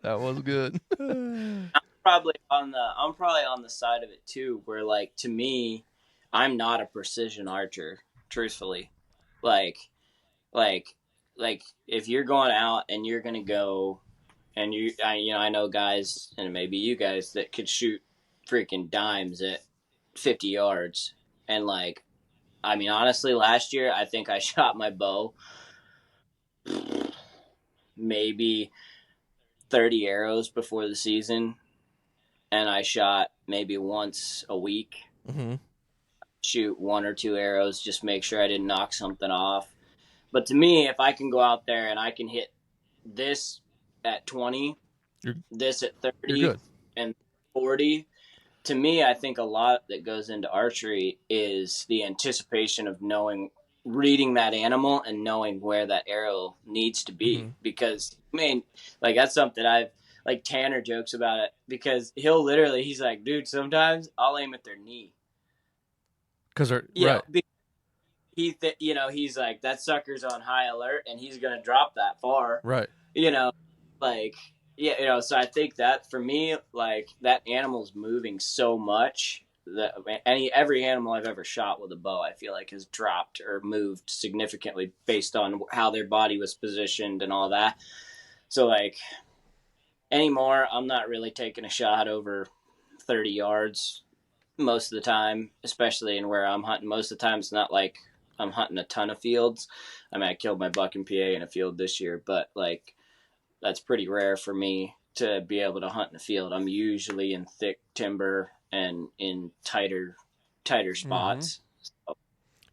that was good. I'm probably on the side of it too, where like to me, I'm not a precision archer, truthfully. Like if you're going out and you're gonna go, and I know guys, and maybe you guys, that could shoot freaking dimes at 50 yards, and like, I mean, honestly, last year I think I shot my bow maybe 30 arrows before the season, and I shot maybe once a week. Mm-hmm. Shoot 1 or 2 arrows, just make sure I didn't knock something off. But to me, if I can go out there and I can hit this at 20, this at 30, and 40, to me, I think a lot that goes into archery is the anticipation of reading that animal and knowing where that arrow needs to be. Mm-hmm. Because, I mean, like, that's something like Tanner jokes about it, because he's like, dude, sometimes I'll aim at their knee. Because they're, right. He's like, that sucker's on high alert and he's going to drop that far. Right. So I think that for me, like, that animal's moving so much that every animal I've ever shot with a bow, I feel like, has dropped or moved significantly based on how their body was positioned and all that. So, like, anymore, I'm not really taking a shot over 30 yards most of the time, especially in where I'm hunting. Most of the time, it's not like I'm hunting a ton of fields. I mean, I killed my buck in PA in a field this year, but like, that's pretty rare for me to be able to hunt in a field. I'm usually in thick timber and in tighter spots. Mm-hmm. So,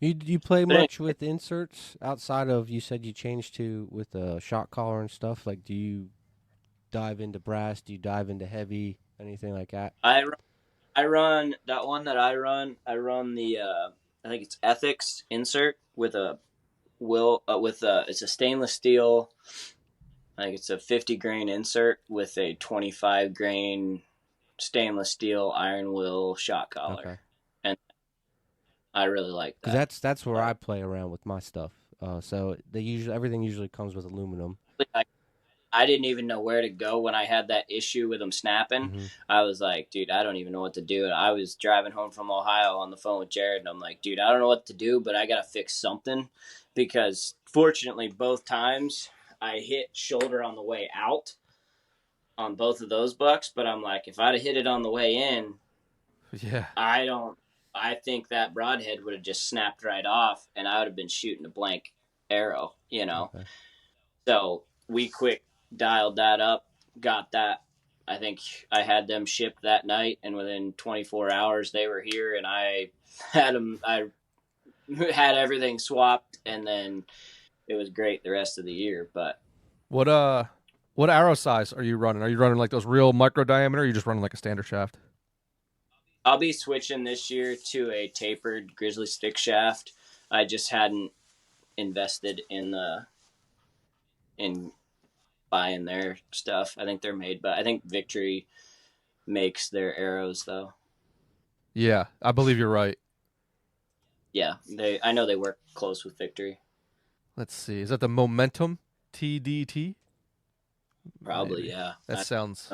you play much with inserts outside of, you said you changed to with a shot collar and stuff? Like, do you dive into brass? Do you dive into heavy? Anything like that? I run that one that I run the I think it's Ethics insert with it's a stainless steel. I think it's a 50 grain insert with a 25 grain stainless steel iron will shot collar. Okay. And I really like that. That's where I play around with my stuff. So everything usually comes with aluminum. I didn't even know where to go when I had that issue with them snapping. Mm-hmm. I was like, dude, I don't even know what to do. And I was driving home from Ohio on the phone with Jared, and I'm like, dude, I don't know what to do, but I got to fix something. Because fortunately, both times I hit shoulder on the way out on both of those bucks. But I'm like, if I'd have hit it on the way in, yeah, I think that broadhead would have just snapped right off, and I would have been shooting a blank arrow, Okay. So we quick dialed that up, got that. I think I had them shipped that night, and within 24 hours they were here, and I had everything swapped, and then it was great the rest of the year. But what arrow size are you running? Are you running like those real micro diameter, or are you just running like a standard shaft? I'll be switching this year to a tapered grizzly stick shaft. I just hadn't invested in buying their stuff. I think they're made, but I think Victory makes their arrows though. Yeah, I believe you're right. Yeah, I know they work close with Victory. Let's see. Is that the Momentum TDT? Probably, maybe. Yeah. That sounds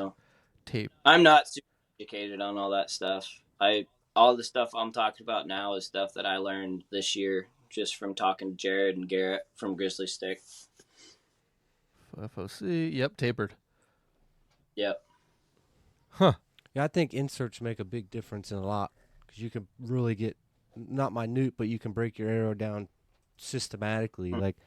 tape. I'm not super educated on all that stuff. All the stuff I'm talking about now is stuff that I learned this year just from talking to Jared and Garrett from Grizzly Stick. FOC, yep, tapered. Yep. Huh. Yeah, I think inserts make a big difference in a lot, because you can really get, not minute, but you can break your arrow down systematically. Mm-hmm. Like,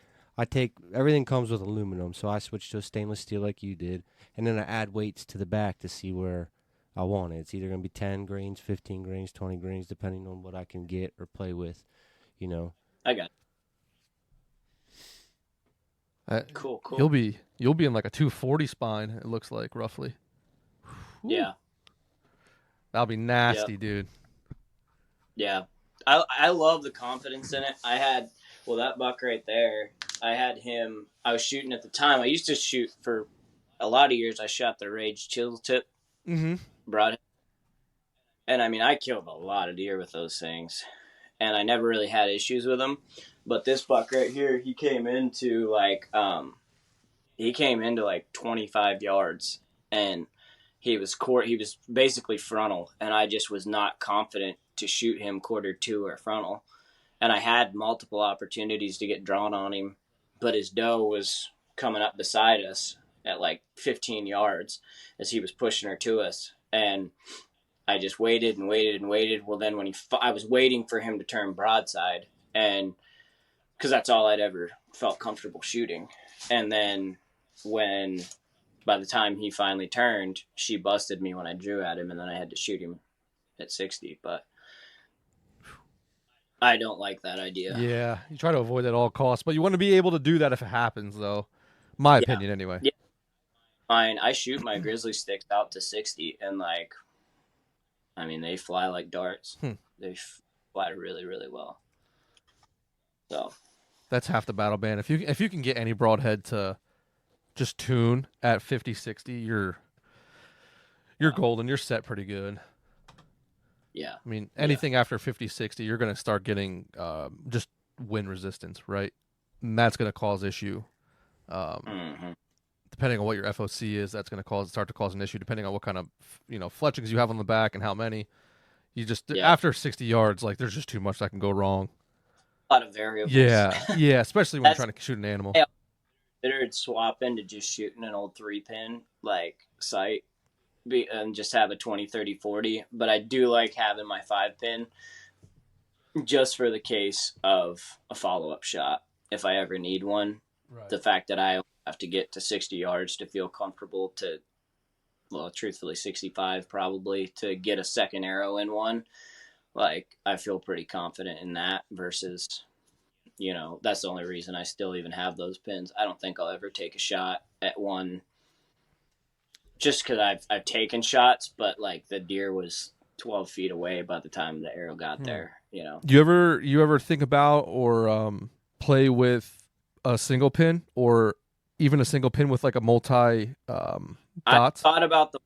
everything comes with aluminum, so I switched to a stainless steel like you did, and then I add weights to the back to see where I want it. It's either going to be 10 grains, 15 grains, 20 grains, depending on what I can get or play with, I got it. Cool. You'll be in like a 240 spine, it looks like, roughly. Yeah. That'll be nasty, dude. Yeah. I love the confidence in it. That buck right there, I had him. I was shooting at the time. I used to shoot for a lot of years. I shot the Rage Chill Tip broadhead, and I mean, I killed a lot of deer with those things, and I never really had issues with them. But this buck right here, he came into like 25 yards, and he was basically frontal, and I just was not confident to shoot him quarter two or frontal. And I had multiple opportunities to get drawn on him, but his doe was coming up beside us at like 15 yards as he was pushing her to us. And I just waited and waited and waited. Well, then when I was waiting for him to turn broadside, and because that's all I'd ever felt comfortable shooting. And then by the time he finally turned, she busted me when I drew at him, and then I had to shoot him at 60. But I don't like that idea. Yeah, you try to avoid that at all costs, but you want to be able to do that if it happens, though. My opinion, anyway. Yeah. Fine. I shoot my grizzly sticks out to 60, and they fly like darts. They fly really, really well. So that's half the battle, man. If you can get any broadhead to just tune at 50, 60, you're golden. You're set pretty good. Yeah. I mean, anything after 50, 60, you're going to start getting just wind resistance, right? And that's going to cause issue. Depending on what your FOC is, that's going to start to cause an issue. Depending on what kind of fletchings you have on the back and how many, after 60 yards, like there's just too much that can go wrong. A lot of variables. Yeah, especially when you're trying to shoot an animal. I considered swapping to just shooting an old 3-pin like sight and just have a 20, 30, 40. But I do like having my 5-pin just for the case of a follow-up shot if I ever need one. Right. The fact that I have to get to 60 yards to feel comfortable to, well, truthfully 65 probably, to get a second arrow in one. Like, I feel pretty confident in that versus, that's the only reason I still even have those pins. I don't think I'll ever take a shot at one just because I've taken shots, but like the deer was 12 feet away by the time the arrow got there, Do you ever think about or play with a single pin or even a single pin with like a multi dots? I've thought about the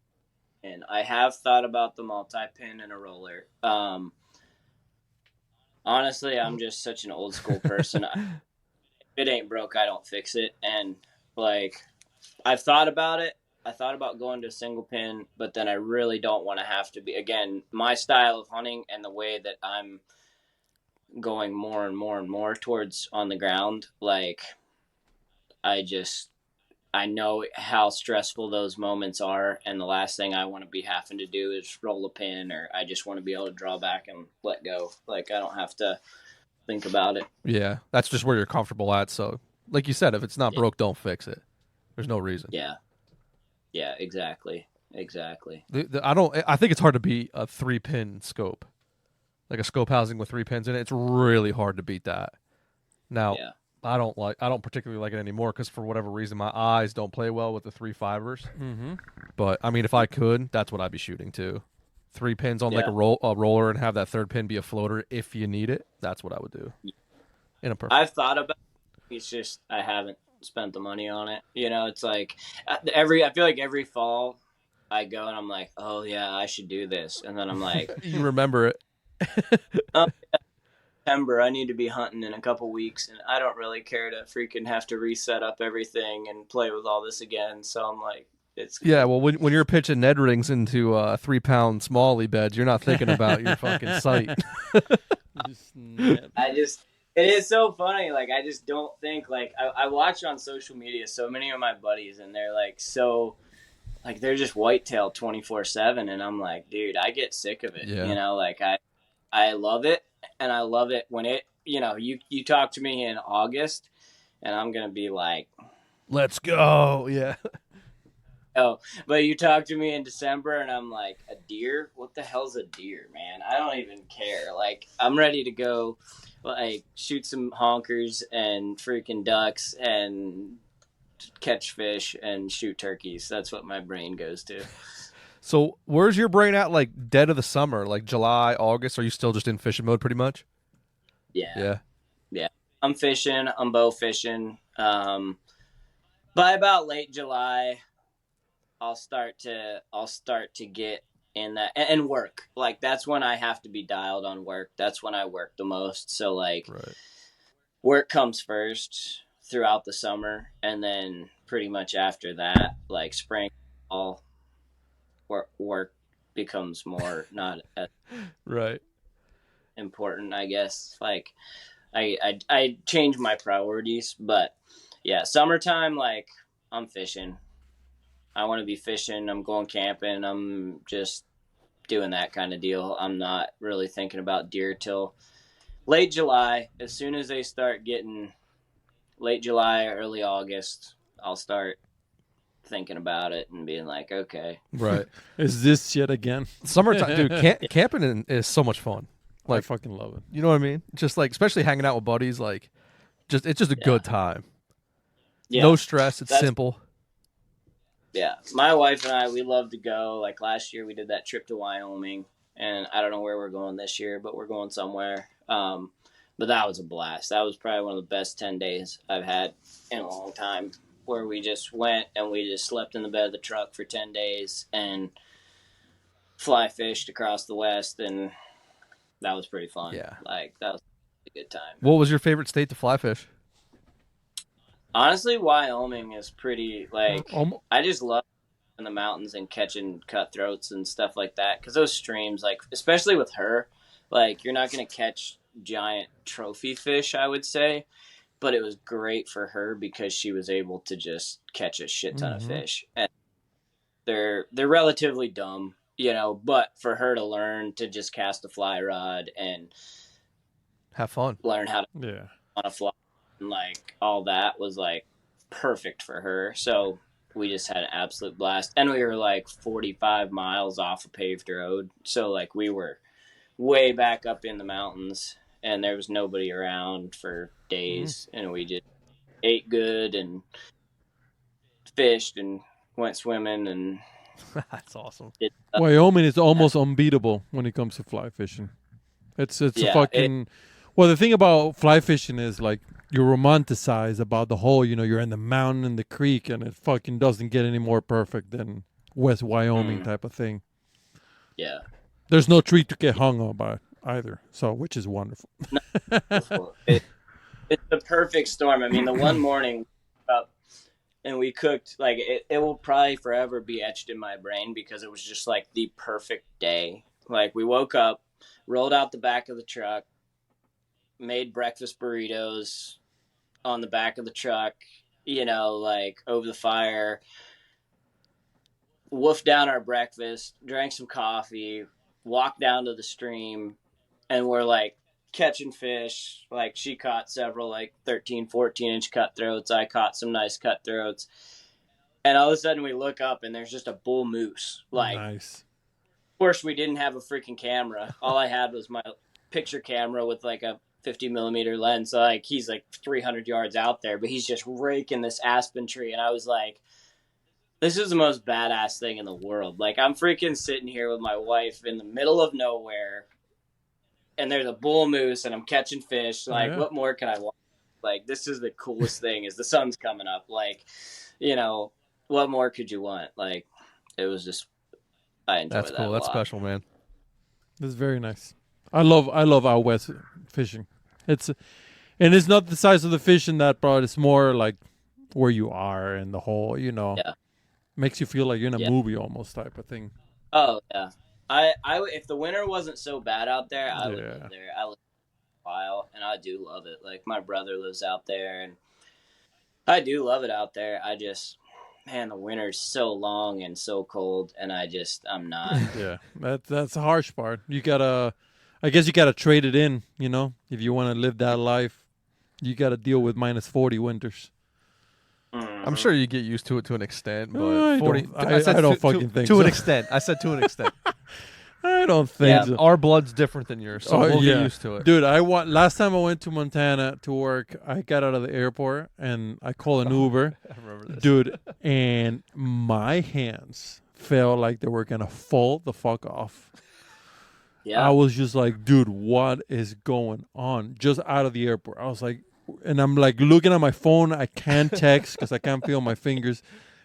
pin. I have thought about the multi-pin and a roller. Honestly, I'm just such an old school person. If it ain't broke, I don't fix it. And like, I've thought about it. I thought about going to a single pin, but then I really don't want to have to be, again, my style of hunting and the way that I'm going more and more and more towards on the ground. Like, I know how stressful those moments are, and the last thing I want to be having to do is roll a pin, or I just want to be able to draw back and let go. Like, I don't have to think about it. Yeah, that's just where you're comfortable at. So, like you said, if it's not broke, don't fix it. There's no reason. Yeah, exactly. I think it's hard to beat a 3-pin scope, like a scope housing with 3 pins in it. It's really hard to beat that. Now. Yeah. I don't particularly like it anymore because for whatever reason my eyes don't play well with the 3/5ers. But I mean, if I could, that's what I'd be shooting too. 3 pins on like a roller and have that third pin be a floater if you need it. That's what I would do. I've thought about it. It's just I haven't spent the money on it. It's like I feel like every fall I go and I'm like, oh yeah, I should do this, and then I'm like, you remember it. September, I need to be hunting in a couple weeks, and I don't really care to freaking have to reset up everything and play with all this again. So I'm like, well, when you're pitching Ned rings into 3-pound smalley beds, you're not thinking about your fucking sight. It is so funny. Like, I just don't think, like, I watch on social media so many of my buddies, and they're like they're just whitetail 24/7, and I'm like, dude, I get sick of it. Like I love it. And I love it when you talk to me in August and I'm going to be like, let's go. Yeah. Oh, but you talk to me in December and I'm like, a deer? What the hell's a deer, man? I don't even care. Like, I'm ready to go, like, shoot some honkers and freaking ducks and catch fish and shoot turkeys. That's what my brain goes to. So where's your brain at, like, dead of the summer, like July, August? Are you still just in fishing mode pretty much? Yeah. I'm fishing. I'm bow fishing. By about late July, I'll start to get in that and work. Like that's when I have to be dialed on work. That's when I work the most. So like Right. work comes first throughout the summer, and then pretty much after that, like spring, all work becomes more not as Right. important, I guess. Like I change my priorities, but yeah, summertime, like I'm fishing. I want to be fishing. I'm going camping. I'm just doing that kind of deal. I'm not really thinking about deer till late July. As soon as they start getting late July, early August, I'll start thinking about it and being like, okay. Right. Is this shit again? Summertime, dude. Camping is so much fun. I Like, fucking love it. you know what I mean? Just like, especially hanging out with buddies. Like, it's just a good time. Yeah. No stress. It's That's- simple. Yeah. My wife and I, we love to go. Like last year we did that trip to Wyoming, and I don't know where we're going this year, but we're going somewhere. But that was a blast. That was probably one of the best 10 days I've had in a long time, where we just went and we just slept in the bed of the truck for 10 days and fly fished across the West. And that was pretty fun. Yeah. Like that was a good time. What was your favorite state to fly fish? Honestly, Wyoming is pretty, like, Almo- I just love in the mountains and catching cutthroats and stuff like that. Because those streams, like, especially with her, like, you're not going to catch giant trophy fish, I would say. But it was great for her because she was able to just catch a shit ton of fish. And they're relatively dumb, you know, but for her to learn to just cast a fly rod and Have fun. learn how to Yeah. on a fly, and like all that was like perfect for her. So we just had an absolute blast. And we were like 45 miles off a paved road. So like we were way back up in the mountains and there was nobody around for days. And we just ate good and fished and went swimming and That's awesome. did Wyoming is almost unbeatable when it comes to fly fishing. It's a Yeah, fucking. Well, the thing about fly fishing is like you romanticize about the whole. You know, you're in the mountain and the creek, and it fucking doesn't get any more perfect than West Wyoming type of thing. yeah. There's no tree to get hung on by either, so which is wonderful. It's the perfect storm. I mean, the one morning up and we cooked, like it will probably forever be etched in my brain because it was just like the perfect day. Like we woke up, rolled out the back of the truck, made breakfast burritos on the back of the truck, you know, like over the fire, woofed down our breakfast, drank some coffee, walked down to the stream, and we're like catching fish. Like she caught several like 13, 14-inch cutthroats. I caught some nice cutthroats. And all of a sudden we look up and there's just a bull moose. Like, Nice. of course we didn't have a freaking camera. All I had was my picture camera with like a 50 millimeter lens. So like he's like 300 yards out there, but he's just raking this aspen tree. And I was like, this is the most badass thing in the world. Like I'm freaking sitting here with my wife in the middle of nowhere and there's a bull moose and I'm catching fish. Like what more can I want? Like this is the coolest thing is the sun's coming up. Like, you know, what more could you want? Like it was just, I enjoy That's that cool. a That's lot. special, man. That's very nice. I love out west fishing. It's and it's not the size of the fish in that part. It's more like where you are and the whole, you know, makes you feel like you're in a movie almost type of thing. Oh yeah, I if the winter wasn't so bad out there, I would live there. I lived there a while, and I do love it. Like my brother lives out there, and I do love it out there. I just, man, the winter's so long and so cold, and I'm not. Yeah, that's the harsh part. I guess you gotta trade it in. You know, if you want to live that life, you gotta deal with -40 winters. I'm sure you get used to it to an extent, but I 40. don't- I don't fucking think to so. an extent. I said to an extent. I don't think so. Our blood's different than yours, so we'll get used to it. Dude, last time I went to Montana to work, I got out of the airport and I called an Uber. I remember this. Dude, and my hands felt like they were going to fall the fuck off. Yeah, I was just like, dude, what is going on? Just out of the airport. I was like, and I'm like looking at my phone. I can't text because I can't feel my fingers.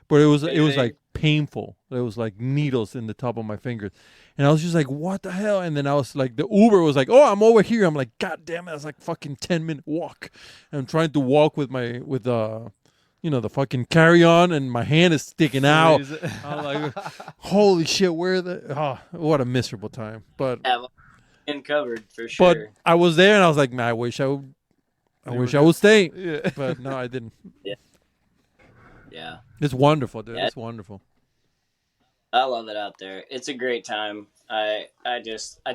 But it was like painful. There was like needles in the top of my fingers. And I was just like, what the hell? And then I was like, the Uber was like, oh, I'm over here. I'm like, God damn it. That's like fucking 10-minute walk. And I'm trying to walk with the fucking carry-on, and my hand is sticking out. I'm like, holy shit, what a miserable time. But covered for sure. But I was there, and I was like, man, I wish I would stay. Yeah. But no, I didn't. Yeah. It's wonderful, dude. Yeah. It's wonderful. I love it out there. It's a great time. I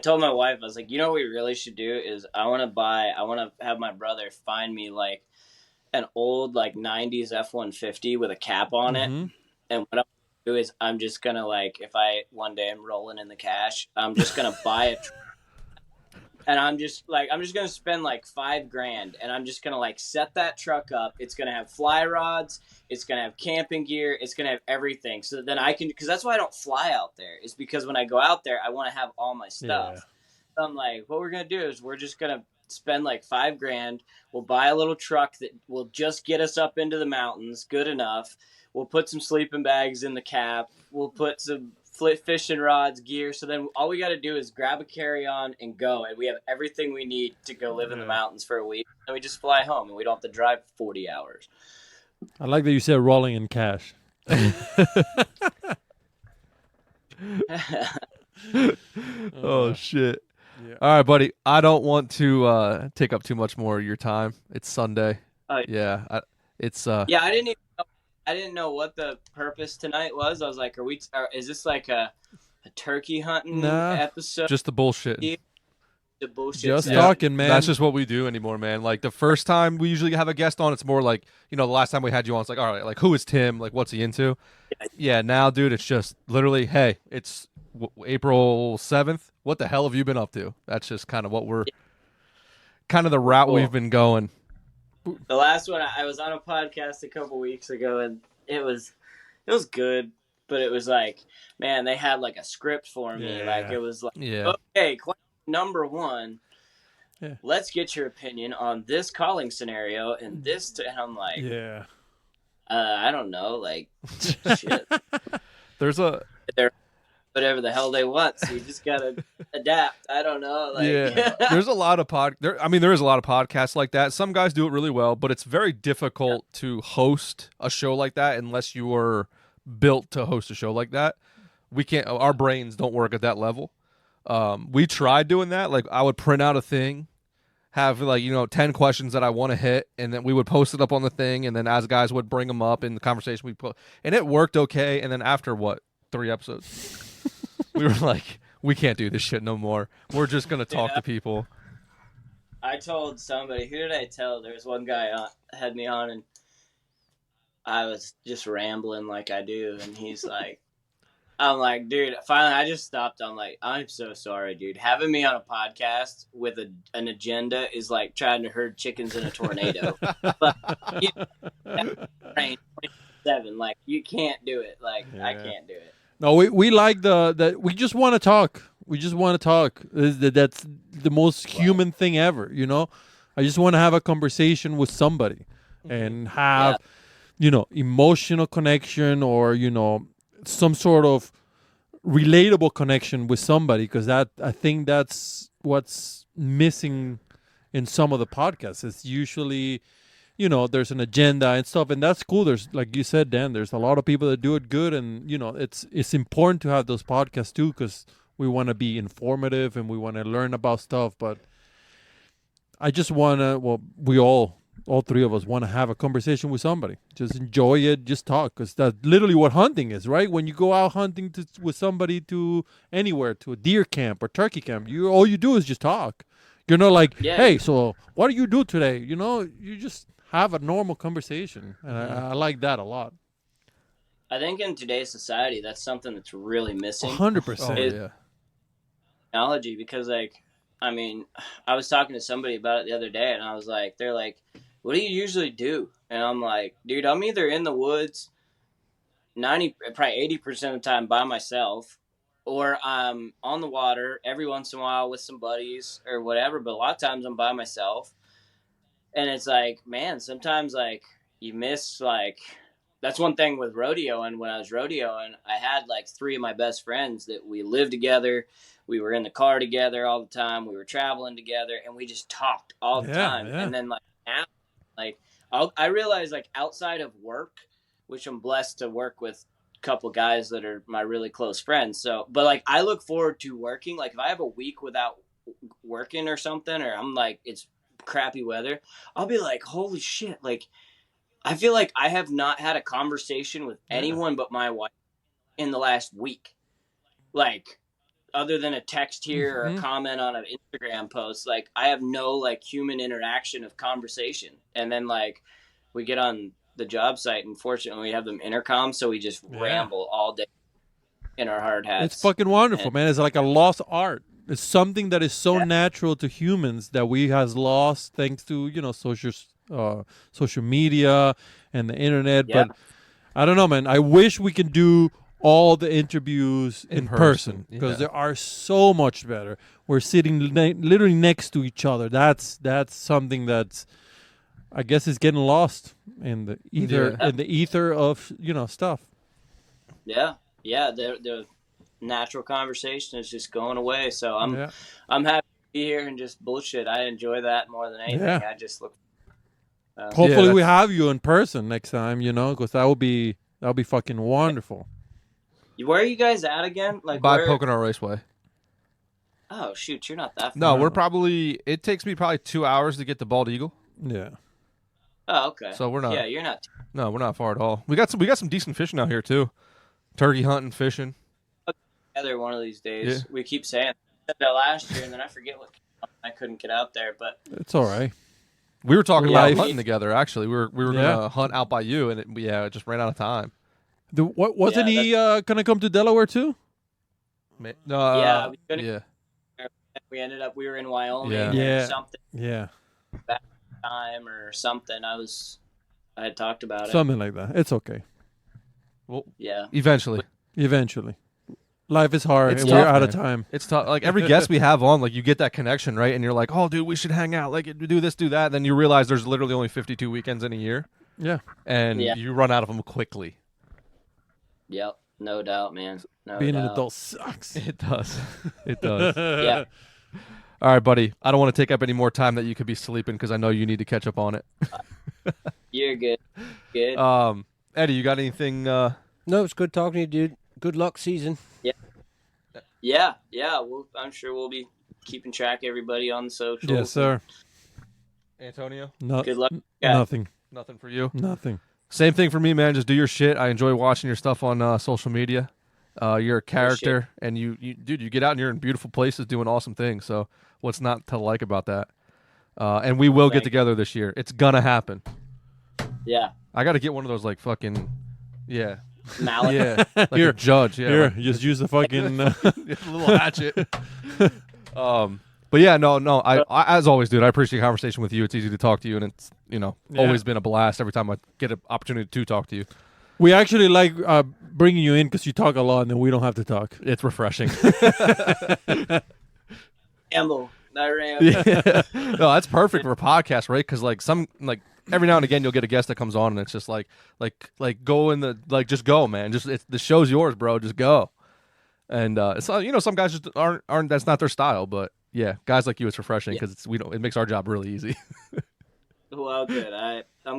told my wife, I was like, you know what we really should do is I want to have my brother find me like an old like 90s F-150 with a cap on it. Mm-hmm. And what I'm going to do is I'm just going to like, if I one day I'm rolling in the cash, I'm just going to buy a and I'm just going to spend like $5,000, and I'm just going to like set that truck up. It's going to have fly rods. It's going to have camping gear. It's going to have everything. So then I can, because that's why I don't fly out there, is because when I go out there, I want to have all my stuff. Yeah. So I'm like, what we're going to do is we're just going to spend like $5,000. We'll buy a little truck that will just get us up into the mountains good enough. We'll put some sleeping bags in the cap. We'll put some fishing rods, gear. So then all we got to do is grab a carry-on and go, and we have everything we need to go live in the mountains for a week. And we just fly home, and we don't have to drive 40 hours. I like that you said rolling in cash. Oh shit. Yeah. All right, buddy. I don't want to take up too much more of your time. It's Sunday. Yeah, I didn't know what the purpose tonight was. I was like, is this like a turkey hunting episode? Just the bullshit. The bullshit. Just talking, man. That's just what we do anymore, man. Like the first time we usually have a guest on, it's more like, the last time we had you on, it's like, all right, like who is Tim? Like what's he into? Yeah, now, dude, it's just literally, hey, it's April 7th. What the hell have you been up to? That's just kind of what kind of the route we've been going. The last one, I was on a podcast a couple weeks ago, and it was good, but it was like, man, they had like a script for me. Yeah. Like it was like, okay, question number 1, let's get your opinion on this calling scenario and this. And I'm like, I don't know, like shit. There's whatever the hell they want, so you just gotta adapt. I don't know. Like, there's a lot of there is a lot of podcasts like that. Some guys do it really well, but it's very difficult to host a show like that unless you are built to host a show like that. We can't. Our brains don't work at that level. We tried doing that. Like I would print out a thing, have like 10 questions that I want to hit, and then we would post it up on the thing, and then as guys would bring them up in the conversation, we put, and it worked okay. And then after 3 episodes. We were like, we can't do this shit no more. We're just going to talk to people. I told somebody, who did I tell? There was one guy had me on, and I was just rambling like I do. And he's like, I'm like, dude, finally I just stopped. I'm like, I'm so sorry, dude. Having me on a podcast with an agenda is like trying to herd chickens in a tornado. But train 27, like you can't do it. Like I can't do it. No, we like that. We just want to talk. We just want to talk. That's the most human thing ever. I just want to have a conversation with somebody and have, emotional connection or some sort of relatable connection with somebody, because I think that's what's missing in some of the podcasts. It's usually, there's an agenda and stuff, and that's cool. There's, like you said, Dan, there's a lot of people that do it good, and it's important to have those podcasts too, because we want to be informative and we want to learn about stuff. But I just want to, we all 3 of us want to have a conversation with somebody. Just enjoy it, just talk, because that's literally what hunting is, right? When you go out hunting with somebody to anywhere, to a deer camp or turkey camp, all you do is just talk. You're not like, hey, so what do you do today? You just have a normal conversation, and I like that a lot. I think in today's society, that's something that's really missing. 100%. Technology, because I was talking to somebody about it the other day, and I was like, they're like, what do you usually do? And I'm like, dude, I'm either in the woods probably 80% of the time by myself, or I'm on the water every once in a while with some buddies or whatever, but a lot of times I'm by myself. And it's like, man, sometimes like you miss like, that's one thing with rodeo. And when I was rodeoing, I had like 3 of my best friends that we lived together. We were in the car together all the time. We were traveling together, and we just talked all the time. Yeah. And then like now, like I realize like outside of work, which I'm blessed to work with a couple guys that are my really close friends. So, but like I look forward to working. Like if I have a week without working or something, or I'm like, it's crappy weather, I'll be like, holy shit. Like I feel like I have not had a conversation with anyone but my wife in the last week. Like other than a text here or a comment on an Instagram post, like I have no like human interaction of conversation. And then like we get on the job site, and fortunately we have them intercom, so we just ramble all day in our hard hats. It's fucking wonderful, man. It's like a lost art. It's something that is so natural to humans that we has lost thanks to, you know, social media and the internet. But I don't know, man. I wish we could do all the interviews in person because they are so much better. We're sitting literally next to each other. That's something that's, I guess, is getting lost in the ether of, you know, stuff. Yeah. The natural conversation is just going away. So I'm happy to be here and just bullshit. I enjoy that more than anything. I just look. Hopefully we have you in person next time, you know, because that would be fucking wonderful. Where are you guys at again? Like by Pocono Raceway. Oh shoot, you're not that far. No, we're probably. It takes me probably 2 hours to get to Bald Eagle. Yeah. Oh, okay. So we're not. Yeah, you're not. No, we're not far at all. We got some decent fishing out here too. Turkey hunting, fishing. Together one of these days. We keep saying that last year, and then I forget what I couldn't get out there, but it's all right. We were talking about hunting together. Actually, we were gonna hunt out by you, and it just ran out of time. Wasn't he gonna come to Delaware too? We ended up, we were in Wyoming or something. Yeah. Back time or something. I had talked about something like that. It's okay. Well, yeah. Eventually. Life is hard, it's and tough, we're out of man. time. It's tough. Like every guest we have on, like you get that connection, right? And you're like, oh, dude, we should hang out. Like do this, do that. And then you realize there's literally only 52 weekends in a year. Yeah. And you run out of them quickly. Yep. No doubt, man. Being an adult sucks. It does. It does. Yeah. All right, buddy. I don't want to take up any more time that you could be sleeping because I know you need to catch up on it. You're good. Good. Eddie, you got anything? No, it's good talking to you, dude. Good luck season. Yeah. I'm sure we'll be keeping track of everybody on the socials. Yes, sir. Antonio? Good luck. Nothing. Nothing for you? Nothing. Same thing for me, man. Just do your shit. I enjoy watching your stuff on social media. You're a character, and you get out and you're in beautiful places doing awesome things. So what's not to like about that? And we will get together this year. It's gonna happen. Yeah. I got to get one of those like fucking mallet. Yeah, like a judge. Yeah, here, just use the fucking little hatchet. But yeah, no. I as always, dude. I appreciate the conversation with you. It's easy to talk to you, and it's always been a blast every time I get an opportunity to talk to you. We actually like bringing you in because you talk a lot, and then we don't have to talk. It's refreshing. Ramble. No, that's perfect for a podcast, right? Because like every now and again you'll get a guest that comes on, and it's just like go in the just go, man. The show's yours, bro. Just go. And it's some guys just aren't that's not their style, but yeah, guys like you, it's refreshing because it makes our job really easy. Well, good. I'm